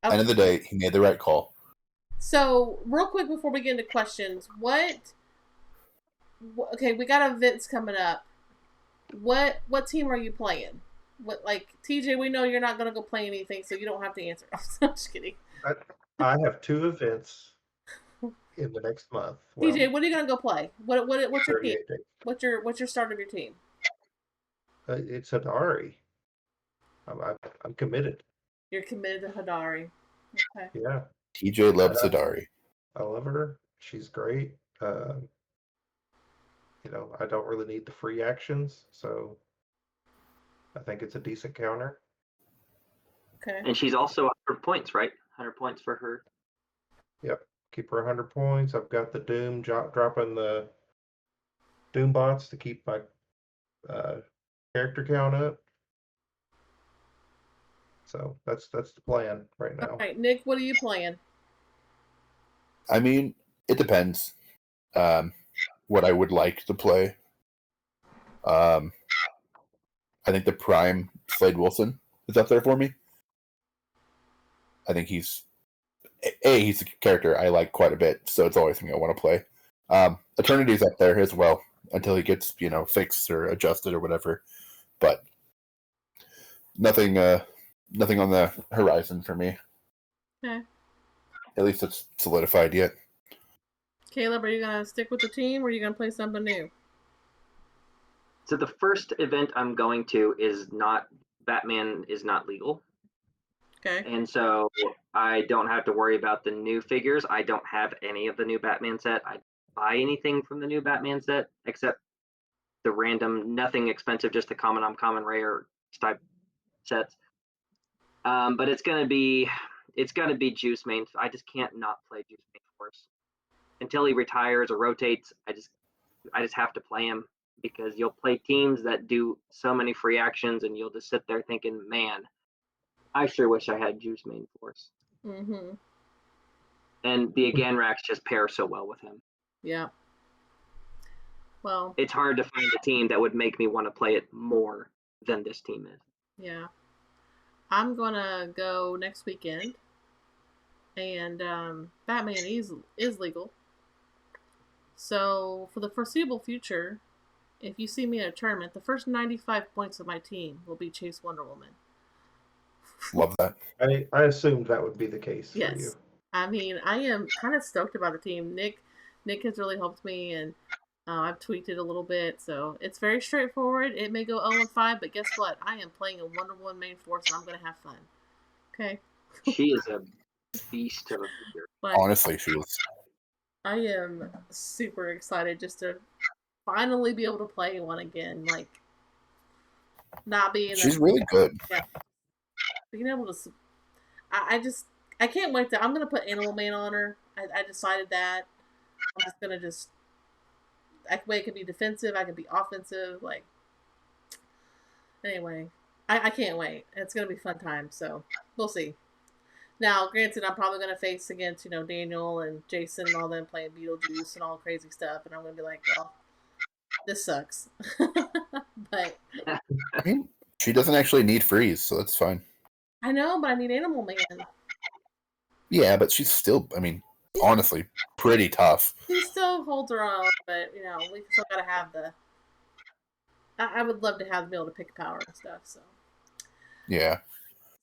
Speaker 3: end of the day, he made the right call.
Speaker 4: So, real quick before we get into questions, okay, we got events coming up. What team are you playing? What TJ, we know you're not going to go play anything, so you don't have to answer. I'm just kidding.
Speaker 5: I have 2 events in the next month. Well,
Speaker 4: TJ, what are you going to go play? What's your team?
Speaker 5: 38 days.
Speaker 4: What's your start of your team?
Speaker 5: It's an Ari. I'm committed.
Speaker 4: You're committed to Hadari. Okay.
Speaker 5: Yeah,
Speaker 3: TJ loves Hadari.
Speaker 5: I love her. She's great. I don't really need the free actions, so I think it's a decent counter.
Speaker 4: Okay.
Speaker 2: And she's also 100 points, right? 100 points for her.
Speaker 5: Yep, keep her 100 points. I've got the Doom dropping the Doom bots to keep my character count up. So that's the plan right now.
Speaker 4: All right, Nick, what are you playing?
Speaker 3: I mean, it depends. What I would like to play. I think the prime Slade Wilson is up there for me. I think he's a character I like quite a bit, so it's always something I want to play. Eternity's up there as well until he gets fixed or adjusted or whatever. But nothing on the horizon for me.
Speaker 4: Okay.
Speaker 3: At least it's solidified yet.
Speaker 4: Kaleb, are you gonna stick with the team, or are you gonna play something new?
Speaker 2: So the first event I'm going to is not Batman is not legal.
Speaker 4: Okay.
Speaker 2: And so I don't have to worry about the new figures. I don't have any of the new Batman set. I buy anything from the new Batman set except the random, nothing expensive, just the common, uncommon, rare type sets. But it's gonna be Juice main. I just can't not play Juice main force until he retires or rotates. I just have to play him because you'll play teams that do so many free actions, and you'll just sit there thinking, man, I sure wish I had Juice main force.
Speaker 4: Mm-hmm.
Speaker 2: And the again racks just pair so well with him.
Speaker 4: Yeah. Well,
Speaker 2: it's hard to find a team that would make me want to play it more than this team is.
Speaker 4: Yeah. I'm gonna go next weekend, and Batman is legal. So for the foreseeable future, if you see me in a tournament, the first 95 points of my team will be Chase Wonder Woman.
Speaker 3: Love that.
Speaker 5: I assumed that would be the case for you.
Speaker 4: Yes. I mean, I am kind of stoked about the team. Nick has really helped me, and I've tweaked it a little bit, so it's very straightforward. It may go 0-5, but guess what? I am playing a Wonder Woman main force, and I'm going to have fun. Okay?
Speaker 2: She is a beast of a figure.
Speaker 4: But
Speaker 3: Honestly, she is.
Speaker 4: I am super excited just to finally be able to play one again. Like, not being...
Speaker 3: She's really good.
Speaker 4: Yeah. Being able to... I can't wait to... I'm going to put Animal Man on her. I decided that. I'm just going to I can be defensive, I can be offensive, like... Anyway, I can't wait. It's going to be a fun time, so we'll see. Now, granted, I'm probably going to face against, Daniel and Jason and all them playing Beetlejuice and all crazy stuff, and I'm going to be like, well, this sucks. But...
Speaker 3: I mean, she doesn't actually need freeze, so that's fine.
Speaker 4: I know, but I need Animal Man.
Speaker 3: Yeah, but she's still, I mean, honestly, pretty tough.
Speaker 4: She still holds her own, but, we still got to have the... I would love to be able to pick power and stuff, so...
Speaker 3: Yeah.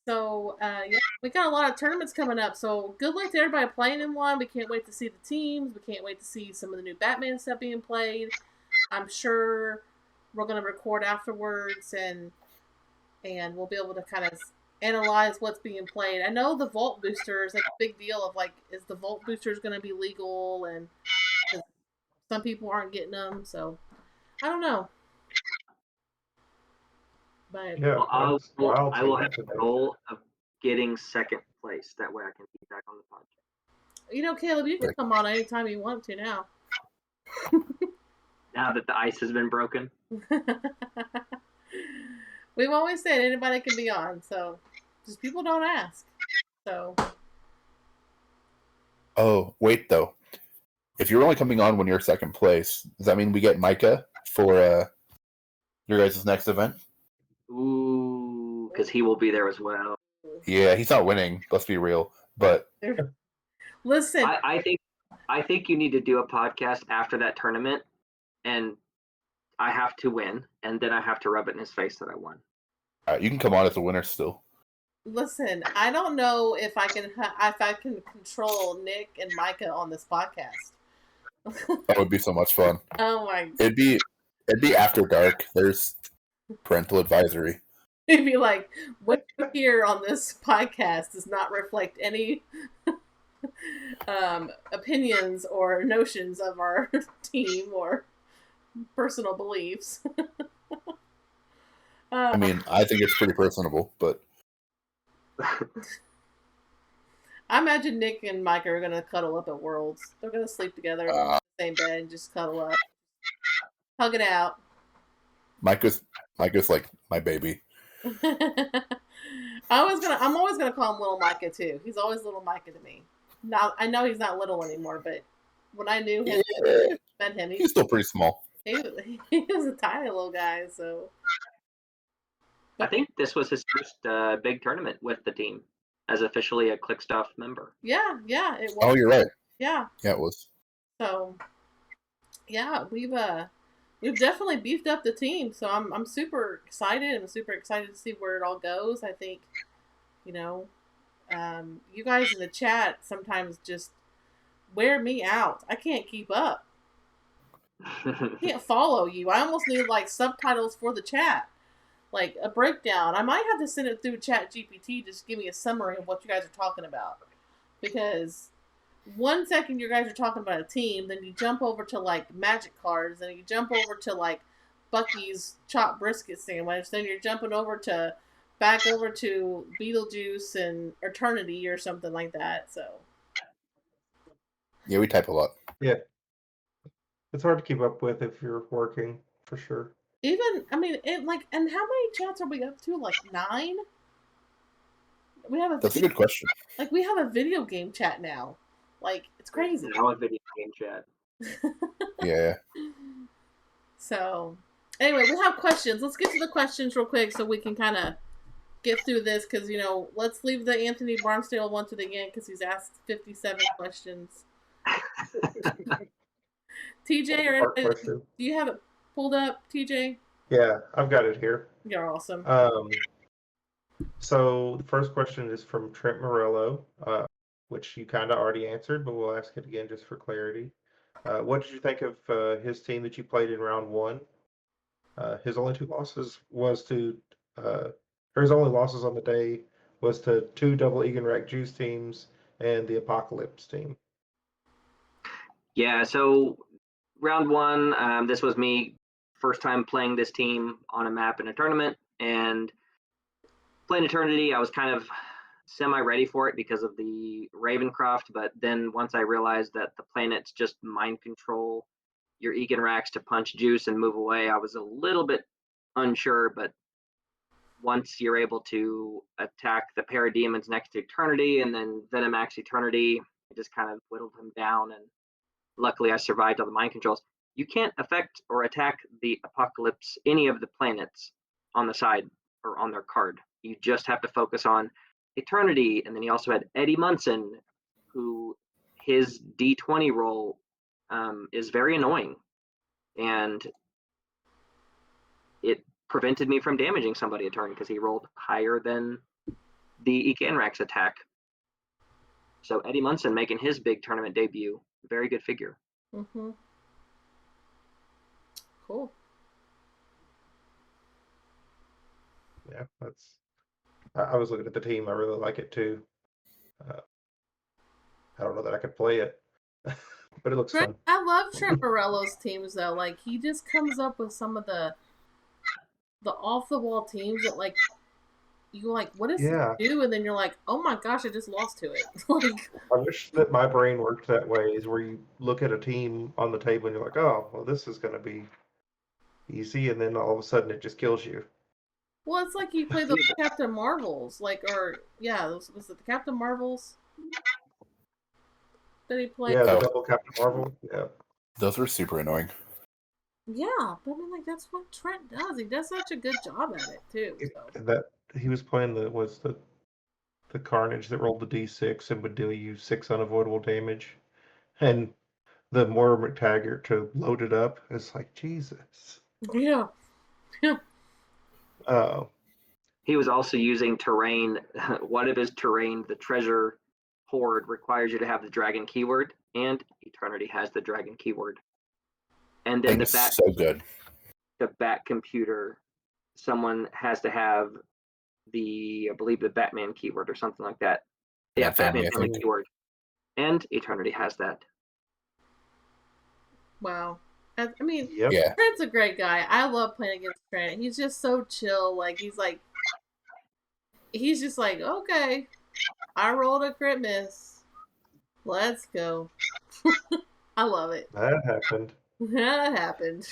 Speaker 4: So, yeah, we got a lot of tournaments coming up. So, good luck to everybody playing in one. We can't wait to see the teams. We can't wait to see some of the new Batman stuff being played. I'm sure we're going to record afterwards, and we'll be able to kind of analyze what's being played. I know the Vault Booster is like a big deal of like, is the Vault Boosters going to be legal? And some people aren't getting them, so I don't know. But
Speaker 5: Yeah,
Speaker 2: well, I will have the goal of getting second place. That way I can be back on the podcast.
Speaker 4: Kaleb, you can come on anytime you want to now.
Speaker 2: Now that the ice has been broken.
Speaker 4: We've always said anybody can be on, so just people don't ask. So.
Speaker 3: Oh, wait, though. If you're only coming on when you're second place, does that mean we get Micah for your guys' next event?
Speaker 2: Ooh, because he will be there as well.
Speaker 3: Yeah, he's not winning. Let's be real. But
Speaker 4: listen,
Speaker 2: I think you need to do a podcast after that tournament, and I have to win, and then I have to rub it in his face that I won.
Speaker 3: You can come on as a winner still.
Speaker 4: Listen, I don't know if I can control Nick and Micah on this podcast.
Speaker 3: That would be so much fun.
Speaker 4: Oh my!
Speaker 3: It'd be after dark. There's parental advisory.
Speaker 4: He'd be like, what you hear on this podcast does not reflect any opinions or notions of our team or personal beliefs.
Speaker 3: I mean, I think it's pretty personable, but
Speaker 4: I imagine Nick and Mike are going to cuddle up at Worlds. They're going to sleep together in the same bed and just cuddle up. Hug it out.
Speaker 3: Mike is like my baby.
Speaker 4: I'm always gonna call him Little Micah too. He's always Little Micah to me. Now I know he's not little anymore, but when I knew him, met him,
Speaker 3: He's still pretty small.
Speaker 4: He was a tiny little guy. So
Speaker 2: I think this was his first big tournament with the team as officially a Clixed Off member.
Speaker 4: yeah, it was.
Speaker 3: Oh, you're right.
Speaker 4: Yeah,
Speaker 3: it was.
Speaker 4: So yeah, we've definitely beefed up the team. So I'm super excited. I'm super excited to see where it all goes. I think, you guys in the chat sometimes just wear me out. I can't keep up. I can't follow you. I almost need like subtitles for the chat, like a breakdown. I might have to send it through Chat GPT to just give me a summary of what you guys are talking about, because 1 second you guys are talking about a team, then you jump over to like magic cards, then you jump over to like Bucky's chopped brisket sandwich, then you're jumping over to back over to Beetlejuice and Eternity or something like that. So
Speaker 3: yeah, we type a lot.
Speaker 5: Yeah, it's hard to keep up with if you're working, for sure.
Speaker 4: Even, I mean, and how many chats are we up to? Like 9?
Speaker 3: That's a good question.
Speaker 4: Like, we have a video game chat now. Like, it's crazy.
Speaker 2: Now a video game chat.
Speaker 3: Yeah.
Speaker 4: So, anyway, we have questions. Let's get to the questions real quick so we can kind of get through this, because, let's leave the Anthony Barnstable one to the end, because he's asked 57 questions. TJ, do you have it pulled up, TJ?
Speaker 5: Yeah, I've got it here.
Speaker 4: You're awesome.
Speaker 5: So the first question is from Trent Morello, which you kind of already answered, but we'll ask it again just for clarity. What did you think of his team that you played in round 1? His only 2 losses was to, or his only losses on the day was to 2 double Eganrack Juice teams and the Apocalypse team.
Speaker 2: Yeah, so round 1, this was me first time playing this team on a map in a tournament, and playing Eternity, I was kind of semi-ready for it because of the Ravencroft, but then once I realized that the planets just mind control your Eganracks to punch Juice and move away, I was a little bit unsure, but once you're able to attack the Parademons next to Eternity and then Venomax Eternity, I just kind of whittled him down, and luckily I survived all the mind controls. You can't affect or attack the Apocalypse, any of the planets on the side or on their card. You just have to focus on Eternity. And then he also had Eddie Munson, who his D20 roll is very annoying. And it prevented me from damaging somebody a turn because he rolled higher than the Eganrax attack. So Eddie Munson making his big tournament debut. Very good figure.
Speaker 4: Mm-hmm. Cool.
Speaker 5: Yeah, I was looking at the team. I really like it too. I don't know that I could play it, but it looks fun.
Speaker 4: I love Trent Morello's teams though. Like, he just comes up with some of the off the wall teams that like you like, what does it do? And then you're like, oh my gosh, I just lost to it. Like,
Speaker 5: I wish that my brain worked that way, is where you look at a team on the table and you're like, oh, well, this is going to be easy, and then all of a sudden it just kills you.
Speaker 4: Well, it's like you play the Captain Marvels, was it the Captain Marvels that he played?
Speaker 5: Yeah, the double Captain Marvel. Yeah,
Speaker 3: those are super annoying.
Speaker 4: Yeah, but I mean, like, that's what Trent does. He does such a good job at it too. So.
Speaker 5: That he was playing the Carnage that rolled the D6 and would deal you 6 unavoidable damage, and the Moira McTaggart to load it up. It's like, Jesus.
Speaker 4: Yeah.
Speaker 2: He was also using terrain. One of his terrain, the treasure hoard, requires you to have the dragon keyword, and Eternity has the dragon keyword. And then
Speaker 3: so good.
Speaker 2: The back computer, someone has to have I believe the Batman keyword or something like that.
Speaker 3: Yeah,
Speaker 2: Yeah, Batman
Speaker 3: family, I
Speaker 2: family
Speaker 3: think.
Speaker 2: keyword. And Eternity has that.
Speaker 4: Wow. I mean,
Speaker 5: Yep.
Speaker 3: Yeah.
Speaker 4: Trent's a great guy. I love playing against Trent. He's just so chill. He's just like, okay, I rolled a crit miss. Let's go. I love it.
Speaker 5: That happened.
Speaker 4: That happened.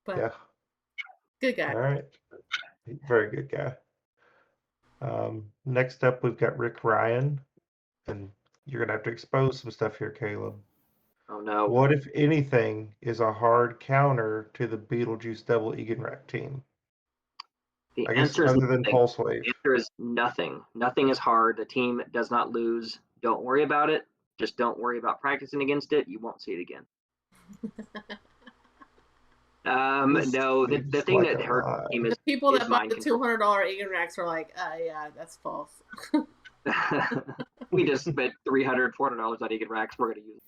Speaker 4: But
Speaker 5: Yeah.
Speaker 4: good guy.
Speaker 5: All right. Very good guy. Next up, we've got Rick Ryan, and you're gonna have to expose some stuff here, Caleb.
Speaker 2: Oh no.
Speaker 5: What, if anything, is a hard counter to the Beetlejuice double Eganrack team?
Speaker 2: The
Speaker 5: I guess
Speaker 2: answer is
Speaker 5: other than
Speaker 2: nothing.
Speaker 5: Pulse Wave.
Speaker 2: The answer is nothing. Nothing is hard. The team does not lose. Don't worry about it. Just don't worry about practicing against it. You won't see it again. No, the
Speaker 5: Seems
Speaker 2: thing
Speaker 5: like
Speaker 2: that
Speaker 5: a
Speaker 2: hurt
Speaker 5: lie.
Speaker 2: the team
Speaker 4: The
Speaker 2: is
Speaker 4: people that buy
Speaker 2: mind
Speaker 4: the
Speaker 2: control.
Speaker 4: $200 Egan racks are like, yeah, that's false.
Speaker 2: We just spent $300, $400 on Egan racks. We're going to use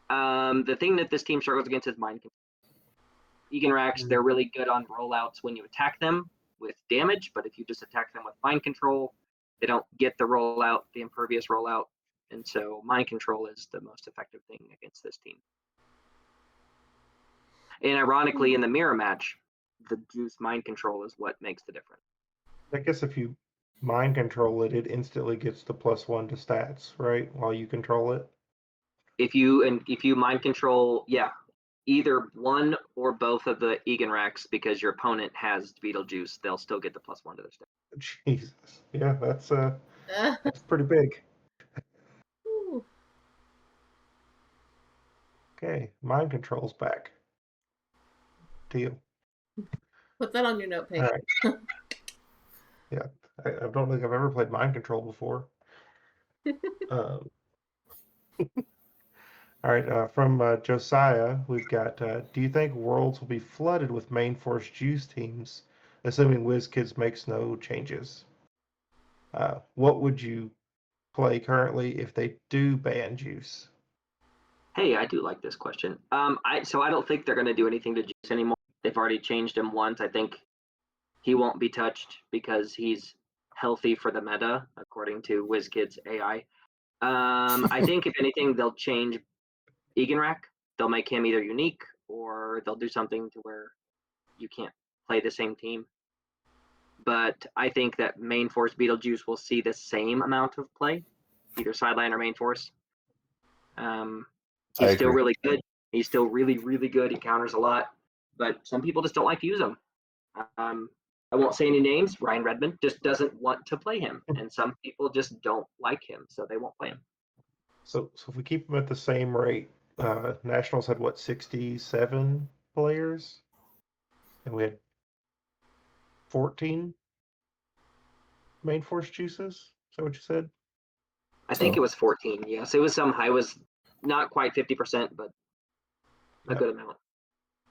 Speaker 2: it. The thing that this team struggles against is mind control. Egan racks, they're really good on rollouts when you attack them with damage, but if you just attack them with mind control, they don't get the rollout, the impervious rollout. And so mind control is the most effective thing against this team. And ironically, in the mirror match, the juice mind control is what makes the difference.
Speaker 5: I guess if you mind control it, it instantly gets the +1 to stats, right? While you control it.
Speaker 2: If you mind control, yeah, either one or both of the Egan racks, because your opponent has Beetlejuice, they'll still get the +1 to their stats.
Speaker 5: Jesus. Yeah, that's pretty big. Okay, mind control's back. Deal.
Speaker 4: Put that on your note page.
Speaker 5: All right. Yeah, I don't think I've ever played mind control before. All right, from Josiah, we've got, do you think Worlds will be flooded with main force juice teams, assuming WizKids makes no changes? What would you play currently if they do ban juice?
Speaker 2: Hey, I do like this question. I don't think they're going to do anything to Juice anymore. They've already changed him once. I think he won't be touched because he's healthy for the meta, according to WizKids AI. I think if anything, they'll change Eganrack. They'll make him either unique or they'll do something to where you can't play the same team. But I think that main force Beetlejuice will see the same amount of play, either sideline or main force. He's still really good. He's still really, really good. He counters a lot, but some people just don't like to use him. I won't say any names. Ryan Redmond just doesn't want to play him, and some people just don't like him, so they won't play him.
Speaker 5: So if we keep them at the same rate, Nationals had what, 67 players, and we had 14 main force juices. Is that what you said?
Speaker 2: I think it was 14. Yes, it was some high. Was not quite 50%, but a good amount.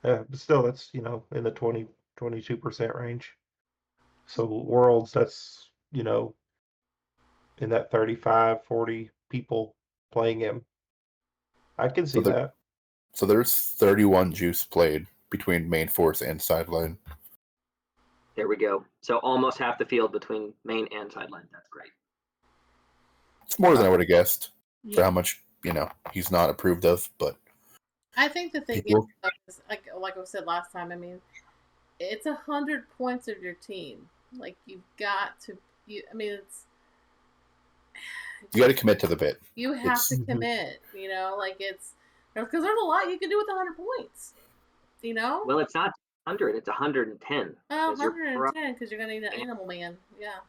Speaker 5: But still, that's in the 22% range. So Worlds, that's in that 35, 40 people playing him. I can see that.
Speaker 3: So there's 31 juice played between main force and sideline.
Speaker 2: There we go. So almost half the field between main and sideline. That's great.
Speaker 3: It's more than I would have guessed for
Speaker 4: Yeah.
Speaker 3: how much he's not approved of. But
Speaker 4: I think the thing is, like I said last time, I mean, it's 100 points of your team. Like you've got to. It's.
Speaker 3: You got to commit to the bit.
Speaker 4: You have to commit. Like it's because there's a lot you can do with 100 points.
Speaker 2: Well, it's not 100. It's 110.
Speaker 4: Oh, 110 because you're gonna need an Animal Man. Yeah.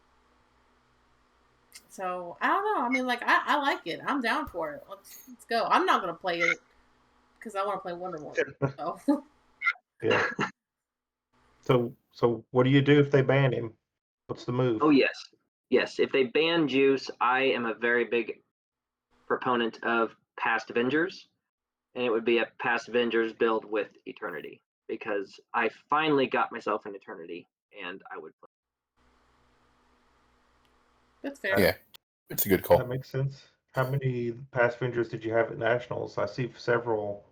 Speaker 4: So I don't know. I mean, like I like it. I'm down for it. Let's go. I'm not gonna play it because I want to play Wonder Woman. So.
Speaker 5: Yeah. So what do you do if they ban him? What's the move?
Speaker 2: Oh yes. If they ban Juice, I am a very big proponent of Past Avengers, and it would be a Past Avengers build with Eternity because I finally got myself an Eternity, and I would play.
Speaker 4: That's fair.
Speaker 3: Yeah, it's a good call.
Speaker 5: That makes sense. How many Past Avengers did you have at Nationals? I see several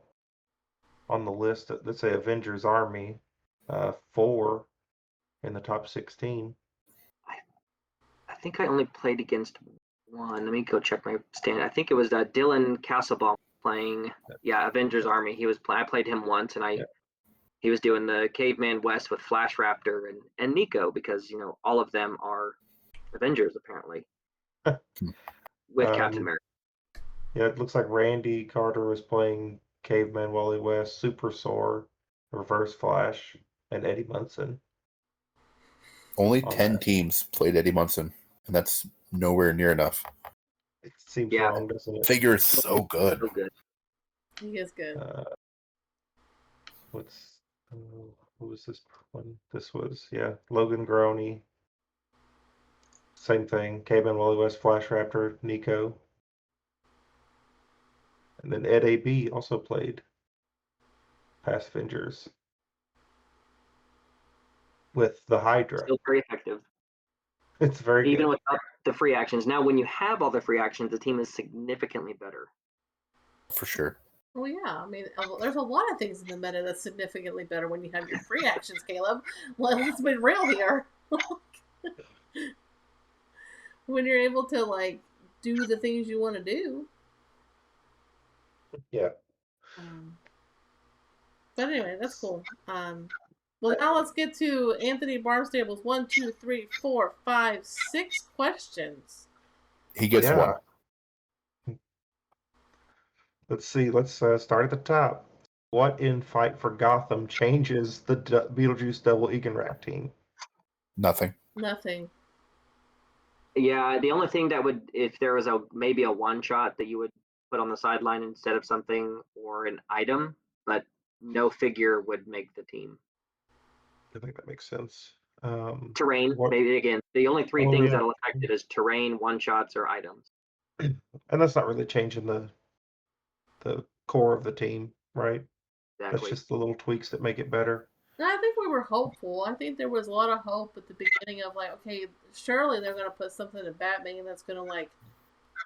Speaker 5: on the list that say Avengers Army. 4. in the top 16.
Speaker 2: I think I only played against one. Let me go check my stand. I think it was Dylan Castlebaum playing. Yeah, Avengers Army. He was I played him once, and he was doing the Caveman West with Flash Raptor and Nico, because all of them are Avengers apparently with Captain America.
Speaker 5: Yeah, it looks like Randy Carter was playing Caveman Wally West, Super Sore, Reverse Flash, and Eddie Munson.
Speaker 3: Only
Speaker 5: on
Speaker 3: 10
Speaker 5: that.
Speaker 3: teams played Eddie Munson, and that's nowhere near enough.
Speaker 5: It seems
Speaker 2: Yeah.
Speaker 5: wrong, doesn't it?
Speaker 3: Figure is so good.
Speaker 2: So good.
Speaker 4: He is good.
Speaker 5: What was this one? This was, Logan Garoni. Same thing. Caveman Wally West, Flash Raptor, Nico. And then Ed A.B. also played Past Avengers with the Hydra.
Speaker 2: Still very effective.
Speaker 5: It's very
Speaker 2: Even
Speaker 5: good.
Speaker 2: without the free actions. Now, when you have all the free actions, the team is significantly better.
Speaker 3: For sure.
Speaker 4: Well, yeah. I mean, there's a lot of things in the meta that's significantly better when you have your free actions, Kaleb. Let's be real here. When you're able to, do the things you want to do.
Speaker 5: Yeah.
Speaker 4: But anyway, that's cool. Well, now let's get to Anthony Barnstable's 1, 2, 3, 4, 5, 6 questions.
Speaker 3: He gets one.
Speaker 5: Let's see. Let's start at the top. What in Fight for Gotham changes the Beetlejuice Double Eganrack team?
Speaker 3: Nothing.
Speaker 4: Nothing.
Speaker 2: Yeah, the only thing that would, if there was maybe a one shot that you would put on the sideline instead of something, or an item, but no figure would make the team.
Speaker 5: I think that makes sense.
Speaker 2: Terrain, maybe again. The only three things that'll affect it is terrain, one shots, or items.
Speaker 5: And that's not really changing the core of the team, right?
Speaker 2: Exactly.
Speaker 5: That's just the little tweaks that make it better.
Speaker 4: I think we were hopeful. I think there was a lot of hope at the beginning of okay, surely they're going to put something in Batman that's going to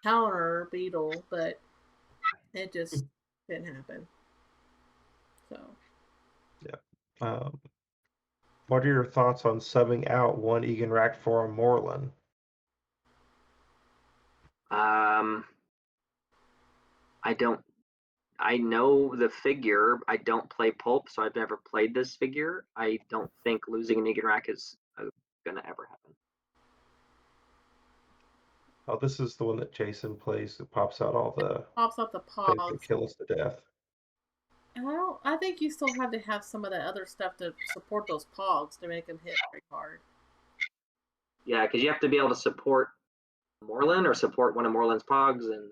Speaker 4: counter Beetle, but it just didn't happen. So.
Speaker 5: Yeah. What are your thoughts on subbing out one Eganrack for a Moreland?
Speaker 2: I know the figure. I don't play Pulp, so I've never played this figure. I don't think losing an Eganrack is going to ever happen.
Speaker 5: Oh, this is the one that Jason plays that pops out all the
Speaker 4: pogs
Speaker 5: that kill us to death.
Speaker 4: Well, I think you still have to have some of that other stuff to support those pogs to make them hit very hard.
Speaker 2: Yeah, because you have to be able to support Moreland or support one of Moreland's pogs, and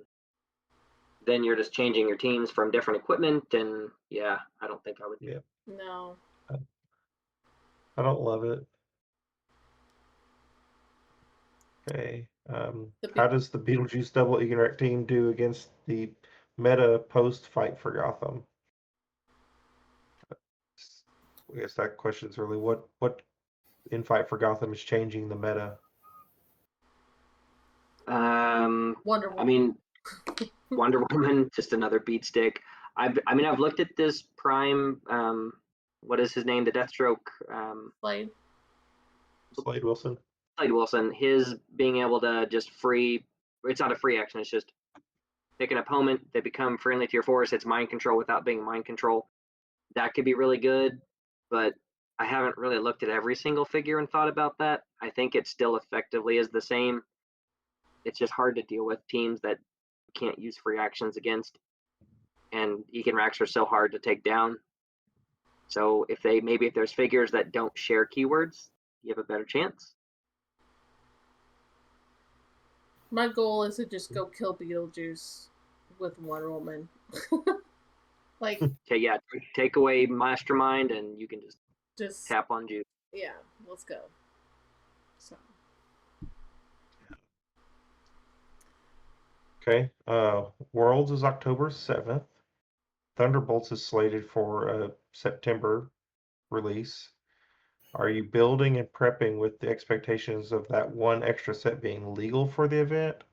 Speaker 2: then you're just changing your teams from different equipment, and yeah, I don't think I would do it.
Speaker 4: No.
Speaker 5: I don't love it. Okay. How does the Beetlejuice Double Eganrack team do against the meta post Fight for Gotham? I guess that question is really what in Fight for Gotham is changing the meta.
Speaker 4: Wonder Woman.
Speaker 2: I mean, Wonder Woman, just another beat stick. I've looked at this Prime. What is his name? The Deathstroke.
Speaker 4: Slade
Speaker 5: Wilson.
Speaker 2: Slade Wilson. His being able to just free. It's not a free action. It's just pick an opponent. They become friendly to your force. It's mind control without being mind control. That could be really good, but I haven't really looked at every single figure and thought about that. I think it still effectively is the same. It's just hard to deal with teams that can't use free actions against, and Eganracks are so hard to take down. So if there's figures that don't share keywords, you have a better chance.
Speaker 4: My goal is to just go kill Beetlejuice with Wonder Woman.
Speaker 2: Okay, yeah, take away Mastermind, and you can just tap on Juice.
Speaker 4: Yeah, let's go. So.
Speaker 5: Okay. Worlds is October 7th. Thunderbolts is slated for a September release. Are you building and prepping with the expectations of that one extra set being legal for the event,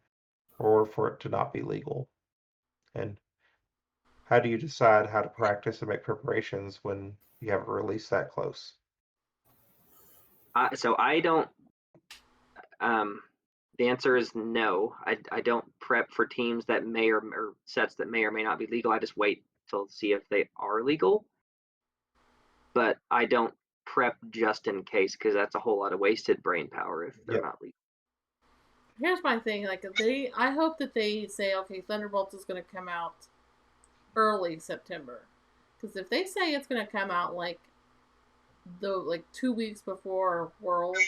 Speaker 5: or for it to not be legal? And how do you decide how to practice and make preparations when you have a release that close?
Speaker 2: So I don't. The answer is no. I don't prep for teams that may or sets that may or may not be legal. I just wait till see if they are legal. But I don't prep just in case, because that's a whole lot of wasted brain power if they're not legal.
Speaker 4: Here's my thing: like, I hope that they say, okay, Thunderbolts is going to come out early September, because if they say it's going to come out like 2 weeks before Worlds,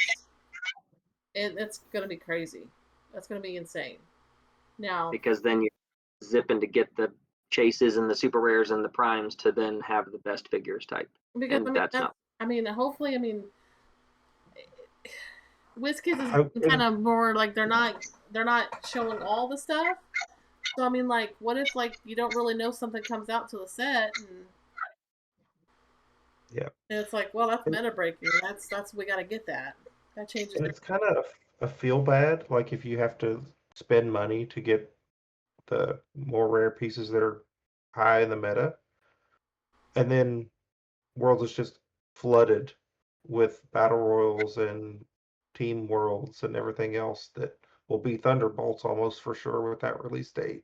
Speaker 4: it's going to be crazy. That's going to be insane. Now,
Speaker 2: because then you're zipping to get the chases and the super rares and the primes to then have the best figures type.
Speaker 4: Because
Speaker 2: and that's not.
Speaker 4: Hopefully, WizKids is kind of more like they're not showing all the stuff. So like, what if you don't really know something comes out to the set, and it's like, well, that's meta breaking. That's we got to get that. That changes.
Speaker 5: And it's kind of a feel bad, like if you have to spend money to get the more rare pieces that are high in the meta, and then Worlds is just flooded with battle royals and team worlds and everything else that will be Thunderbolts almost for sure with that release date.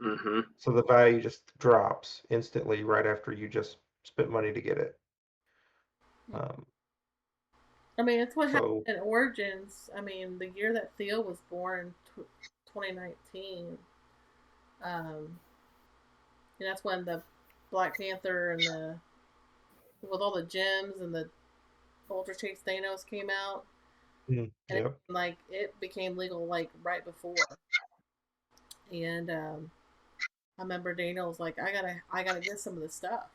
Speaker 2: Mm-hmm.
Speaker 5: So the value just drops instantly right after you just spent money to get it.
Speaker 4: It's what happened in Origins. The year that Theo was born, 2019. And that's when the Black Panther and with all the gems and the Ultra Chase THANOS came out. And it became legal right before. And I remember Daniel was like, I gotta get some of this stuff,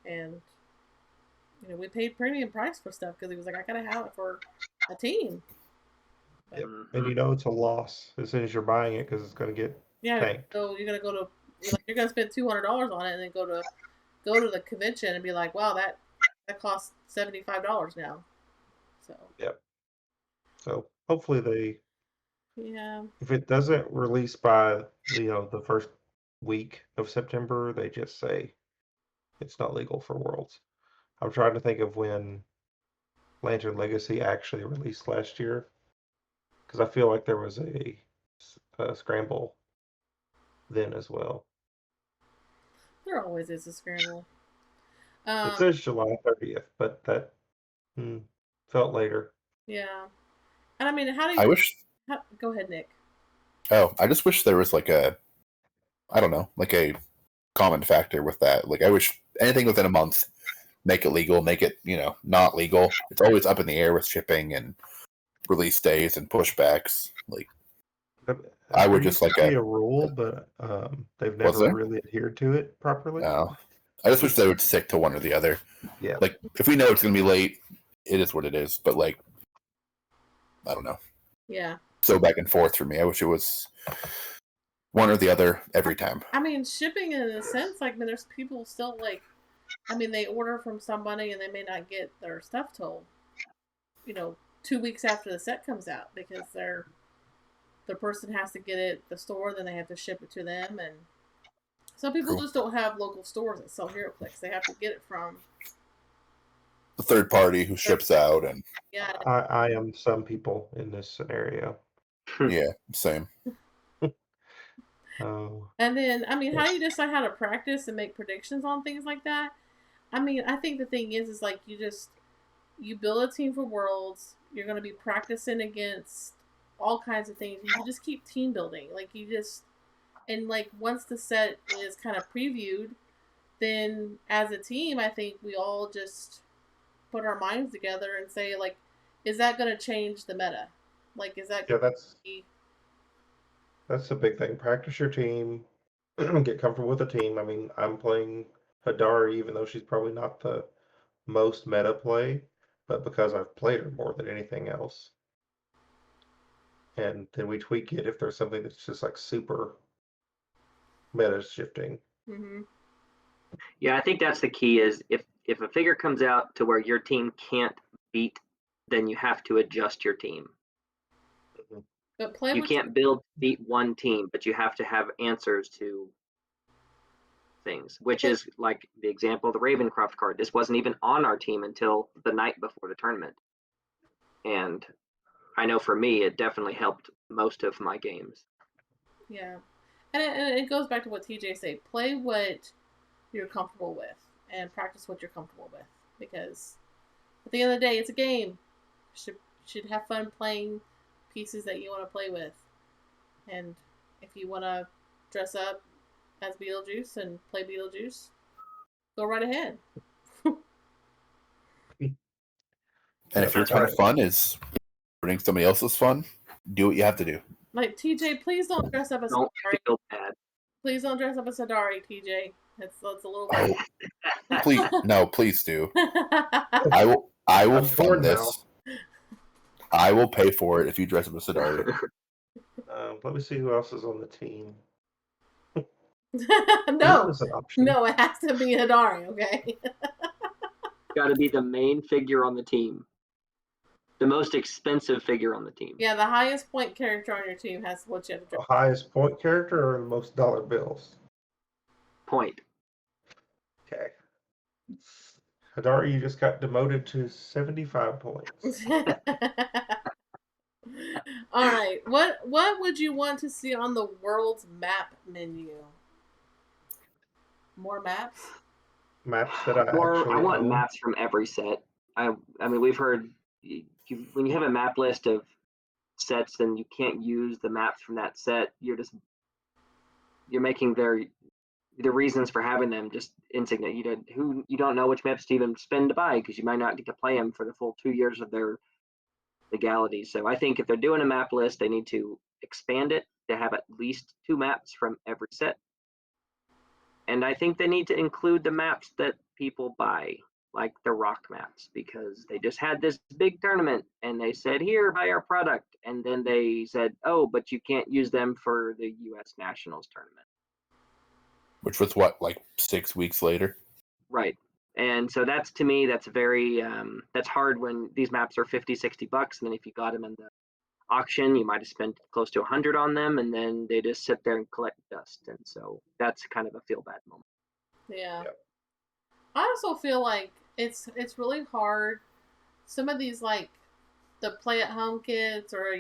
Speaker 4: and we paid premium price for stuff because he was like, I gotta have it for a team.
Speaker 5: Yep. And it's a loss as soon as you're buying it because it's gonna get tanked.
Speaker 4: So you're gonna you're gonna spend $200 on it and then go to the convention and be like, wow, that costs $75 now. So
Speaker 5: So hopefully they.
Speaker 4: Yeah.
Speaker 5: If it doesn't release by the first week of September, they just say it's not legal for Worlds. I'm trying to think of when Lantern Legacy actually released last year, because I feel like there was a scramble then as well.
Speaker 4: There always is a scramble.
Speaker 5: It says July 30th, but that felt later.
Speaker 4: Yeah. And how do you... Go ahead, Nick.
Speaker 3: Oh, I just wish there was a common factor with that. I wish anything within a month, make it legal, make it, not legal. It's always up in the air with shipping and release days and pushbacks. I would just
Speaker 5: be a rule, but they've never really adhered to it properly.
Speaker 3: No. I just wish they would stick to one or the other.
Speaker 5: Yeah.
Speaker 3: If we know it's going to be late, it is what it is. But, I don't know.
Speaker 4: Yeah.
Speaker 3: So back and forth for me. I wish it was one or the other every time.
Speaker 4: Shipping in a sense, there's people still, they order from somebody and they may not get their stuff till, 2 weeks after the set comes out because the person has to get it at the store, then they have to ship it to them, and some people just don't have local stores that sell Heroclix. They have to get it from
Speaker 3: the third party who ships out, and
Speaker 5: I am some people in this scenario.
Speaker 3: Yeah, same.
Speaker 4: And then, how do you decide how to practice and make predictions on things like that? I think the thing is you build a team for Worlds. You're going to be practicing against all kinds of things. You just keep team building. Once the set is kind of previewed, then as a team, I think we all just put our minds together and say, is that going to change the meta? Is that
Speaker 5: that's a big thing. Practice your team. Get comfortable with the team. I'm playing Hadari, even though she's probably not the most meta play, but because I've played her more than anything else. And then we tweak it if there's something that's just super meta shifting.
Speaker 4: Mm-hmm.
Speaker 2: Yeah, I think that's the key is if a figure comes out to where your team can't beat, then you have to adjust your team.
Speaker 5: Mm-hmm.
Speaker 2: But you can't beat one team, but you have to have answers to things, which is like the example of the Ravencroft card. This wasn't even on our team until the night before the tournament. And I know for me, it definitely helped most of my games.
Speaker 4: Yeah. And it goes back to what TJ said. Play what you're comfortable with and practice what you're comfortable with. Because at the end of the day, it's a game. You should have fun playing pieces that you want to play with. And if you want to dress up as Beetlejuice and play Beetlejuice, go right ahead.
Speaker 3: And if your kind of fun is ruining somebody else's fun, do what you have to do.
Speaker 4: Like, TJ, please don't dress up as
Speaker 2: Don't
Speaker 4: Sadari.
Speaker 2: feel bad.
Speaker 4: Please don't dress up as Sadari, TJ. That's a little
Speaker 3: Oh, please, no, please do.
Speaker 4: bit.
Speaker 3: I will fund this. I will pay for it if you dress up as Sadari.
Speaker 5: Let me see who else is on the team.
Speaker 4: No, it has to be Hadari, okay?
Speaker 2: Got to be the main figure on the team. The most expensive figure on the team.
Speaker 4: Yeah, the highest point character on your team has what you have to dress.
Speaker 5: The highest point character or the most dollar bills?
Speaker 2: Point.
Speaker 5: Okay. Hadari, you just got demoted to 75 points.
Speaker 4: All right. What would you want to see on the world's map menu? More maps?
Speaker 5: Maps that I
Speaker 2: want maps from every set. I mean, we've heard when you have a map list of sets and you can't use the maps from that set, you're making the reasons for having them just insignificant. You don't know which maps to even spend to buy because you might not get to play them for the full 2 years of their legality. So I think if they're doing a map list, they need to expand it to have at least 2 maps from every set. And I think they need to include the maps that people buy, like the rock maps, because they just had this big tournament and they said, here, buy our product. And then they said, oh, but you can't use them for the U.S. Nationals tournament.
Speaker 3: Which was what, like 6 weeks later?
Speaker 2: Right. And so that's, to me, that's very, that's hard when these maps are $50, $60. And then if you got them in the auction, you might have spent close to 100 on them, and then they just sit there and collect dust. And so that's kind of a feel bad moment.
Speaker 4: Yeah. Yep. I also feel like it's really hard. Some of these, like the play at home kits, or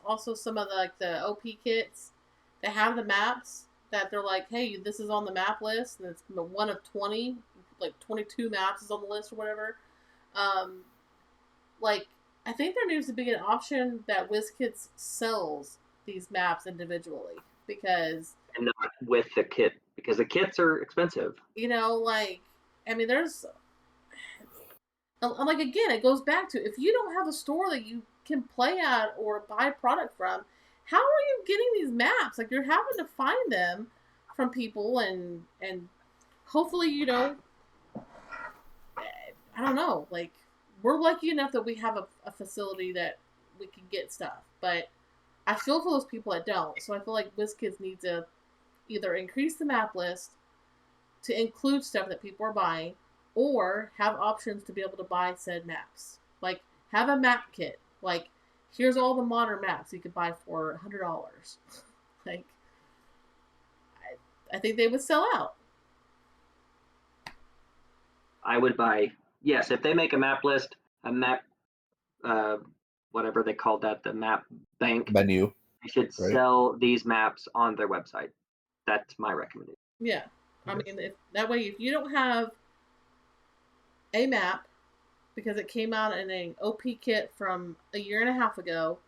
Speaker 4: also some of the OP kits, they have the maps that they're like, hey, this is on the map list, and it's one of 20, like 22 maps is on the list or whatever. Like, I think there needs to be an option that WizKids sells these maps individually, because
Speaker 2: and not with the kit, because the kits are expensive.
Speaker 4: There's like, again, it goes back to, if you don't have a store that you can play at or buy product from, how are you getting these maps? Like, you're having to find them from people, and hopefully, I don't know, like, we're lucky enough that we have a facility that we can get stuff, but I feel for those people that don't. So I feel like WizKids need to either increase the map list to include stuff that people are buying, or have options to be able to buy said maps. Like, have a map kit. Like, here's all the modern maps you could buy for $100. Like, I think they would sell out.
Speaker 2: I would buy, yes, if they make a map list, a map, whatever they called that, the map bank
Speaker 3: menu,
Speaker 2: they should sell these maps on their website. That's my recommendation.
Speaker 4: Yeah. I mean, that way, if you don't have a map because it came out in an OP kit from a year and a half ago,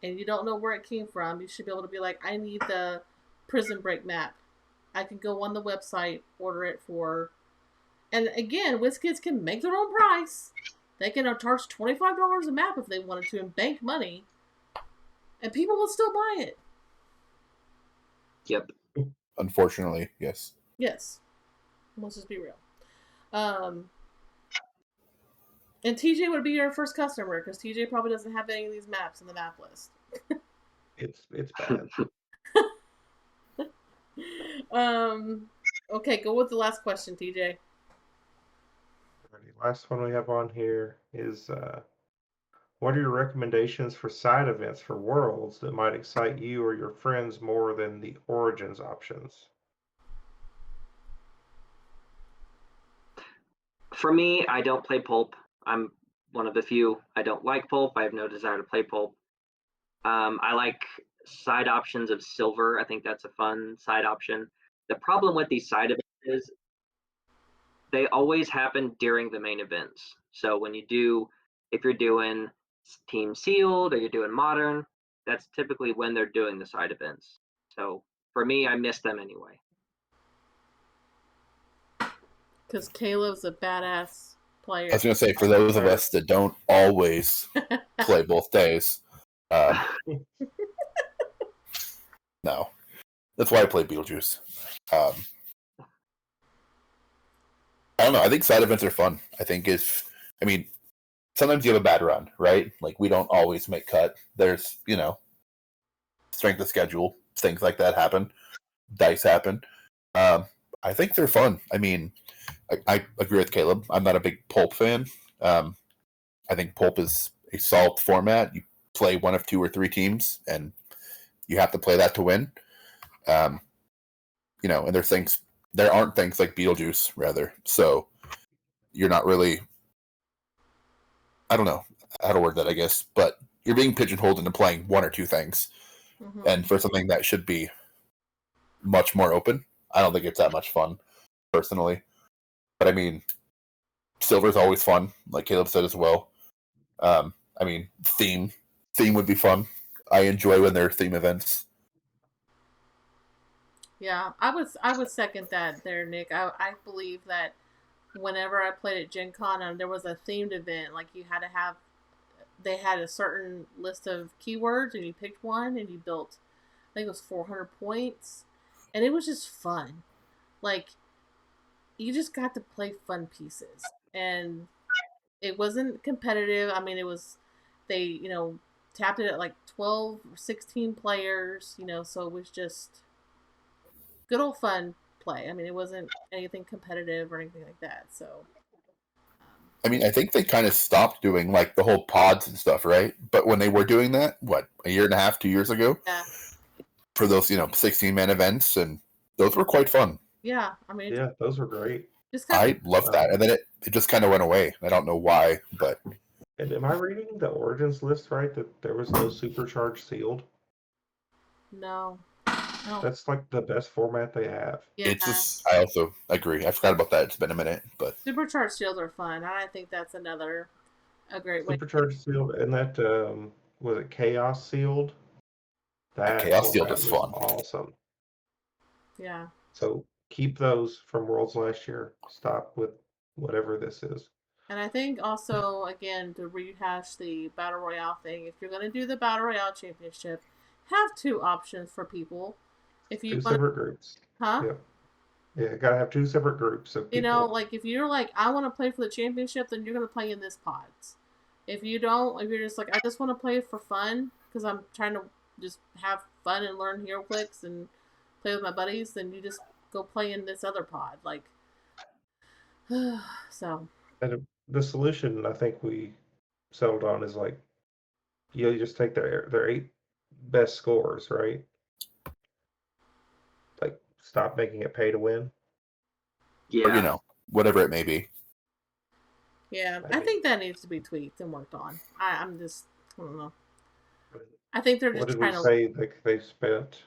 Speaker 4: and you don't know where it came from, you should be able to be like, I need the Prison Break map. I can go on the website, order it for, and again, WizKids can make their own price. They can charge $25 a map if they wanted to and bank money, and people will still buy it.
Speaker 2: Yep.
Speaker 3: Unfortunately, yes.
Speaker 4: Yes. Let's just be real. And TJ would be your first customer, because TJ probably doesn't have any of these maps in the map list.
Speaker 5: It's bad.
Speaker 4: Okay, go with the last question, TJ.
Speaker 5: Last one we have on here is, what are your recommendations for side events for Worlds that might excite you or your friends more than the Origins options?
Speaker 2: For me, I don't play Pulp. I'm one of the few. I don't like Pulp. I have no desire to play Pulp. I like side options of Silver. I think that's a fun side option. The problem with these side events is they always happen during the main events. So if you're doing Team Sealed or you're doing Modern, that's typically when they're doing the side events. So for me, I miss them anyway.
Speaker 4: Because Kaleb's a badass player.
Speaker 3: I was going to say, for those of us that don't always play both days, no. That's why I play Beetlejuice. I don't know. I think side events are fun. Sometimes you have a bad run, right? Like, we don't always make cut. There's, strength of schedule, things like that happen. Dice happen. I think they're fun. I agree with Kaleb. I'm not a big Pulp fan. I think Pulp is a solid format. You play one of 2 or 3 teams, and you have to play that to win. And there aren't things like Beetlejuice, rather. So you're not really, I don't know how to word that, I guess, but you're being pigeonholed into playing 1 or 2 things.
Speaker 4: Mm-hmm.
Speaker 3: And for something that should be much more open, I don't think it's that much fun, personally. But Silver's always fun, like Kaleb said as well. Theme would be fun. I enjoy when there are theme events.
Speaker 4: Yeah, I would second that there, Nick. I believe that whenever I played at Gen Con and there was a themed event, like they had a certain list of keywords and you picked one and you built, I think it was 400 points, and it was just fun. Like, you just got to play fun pieces, and it wasn't competitive. They tapped it at like 12 or 16 players, so it was just good old fun play. It wasn't anything competitive or anything like that. So,
Speaker 3: I think they kind of stopped doing like the whole pods and stuff, right? But when they were doing that, a year and a half, 2 years ago,
Speaker 4: yeah,
Speaker 3: for those 16-man events, and those were quite fun.
Speaker 4: Yeah,
Speaker 5: yeah, those were great.
Speaker 3: I loved that, and then it just kind of went away. I don't know why, but.
Speaker 5: And am I reading the Origins list right, that there was no Supercharged Sealed?
Speaker 4: No.
Speaker 5: That's like the best format they have.
Speaker 4: Yeah.
Speaker 3: I also agree. I forgot about that. It's been a minute, but
Speaker 4: Supercharged Sealed are fun. I think that's a great way.
Speaker 5: Supercharged Sealed, and that was it Chaos Sealed? That
Speaker 3: Chaos Sealed is fun.
Speaker 5: Awesome.
Speaker 4: Yeah.
Speaker 5: So keep those from Worlds last year. Stop with whatever this is.
Speaker 4: And I think also, again, to rehash the Battle Royale thing, if you're going to do the Battle Royale Championship, have 2 options for people. If you
Speaker 5: 2 separate groups.
Speaker 4: Huh?
Speaker 5: Yep. Yeah, gotta have 2 separate groups of people.
Speaker 4: Like, if you're like, I want to play for the championship, then you're going to play in this pods. If you're just like, I just want to play for fun, because I'm trying to just have fun and learn Heroclix and play with my buddies, then you just go play in this other pod. Like, so.
Speaker 5: And the solution I think we settled on is like, you just take their 8 best scores, right? Like, stop making it pay to win.
Speaker 2: Yeah.
Speaker 3: Or, whatever it may be.
Speaker 4: Yeah, I think that needs to be tweaked and worked on. I don't know. I think they're just trying to.
Speaker 5: What did we say? Like, they spent,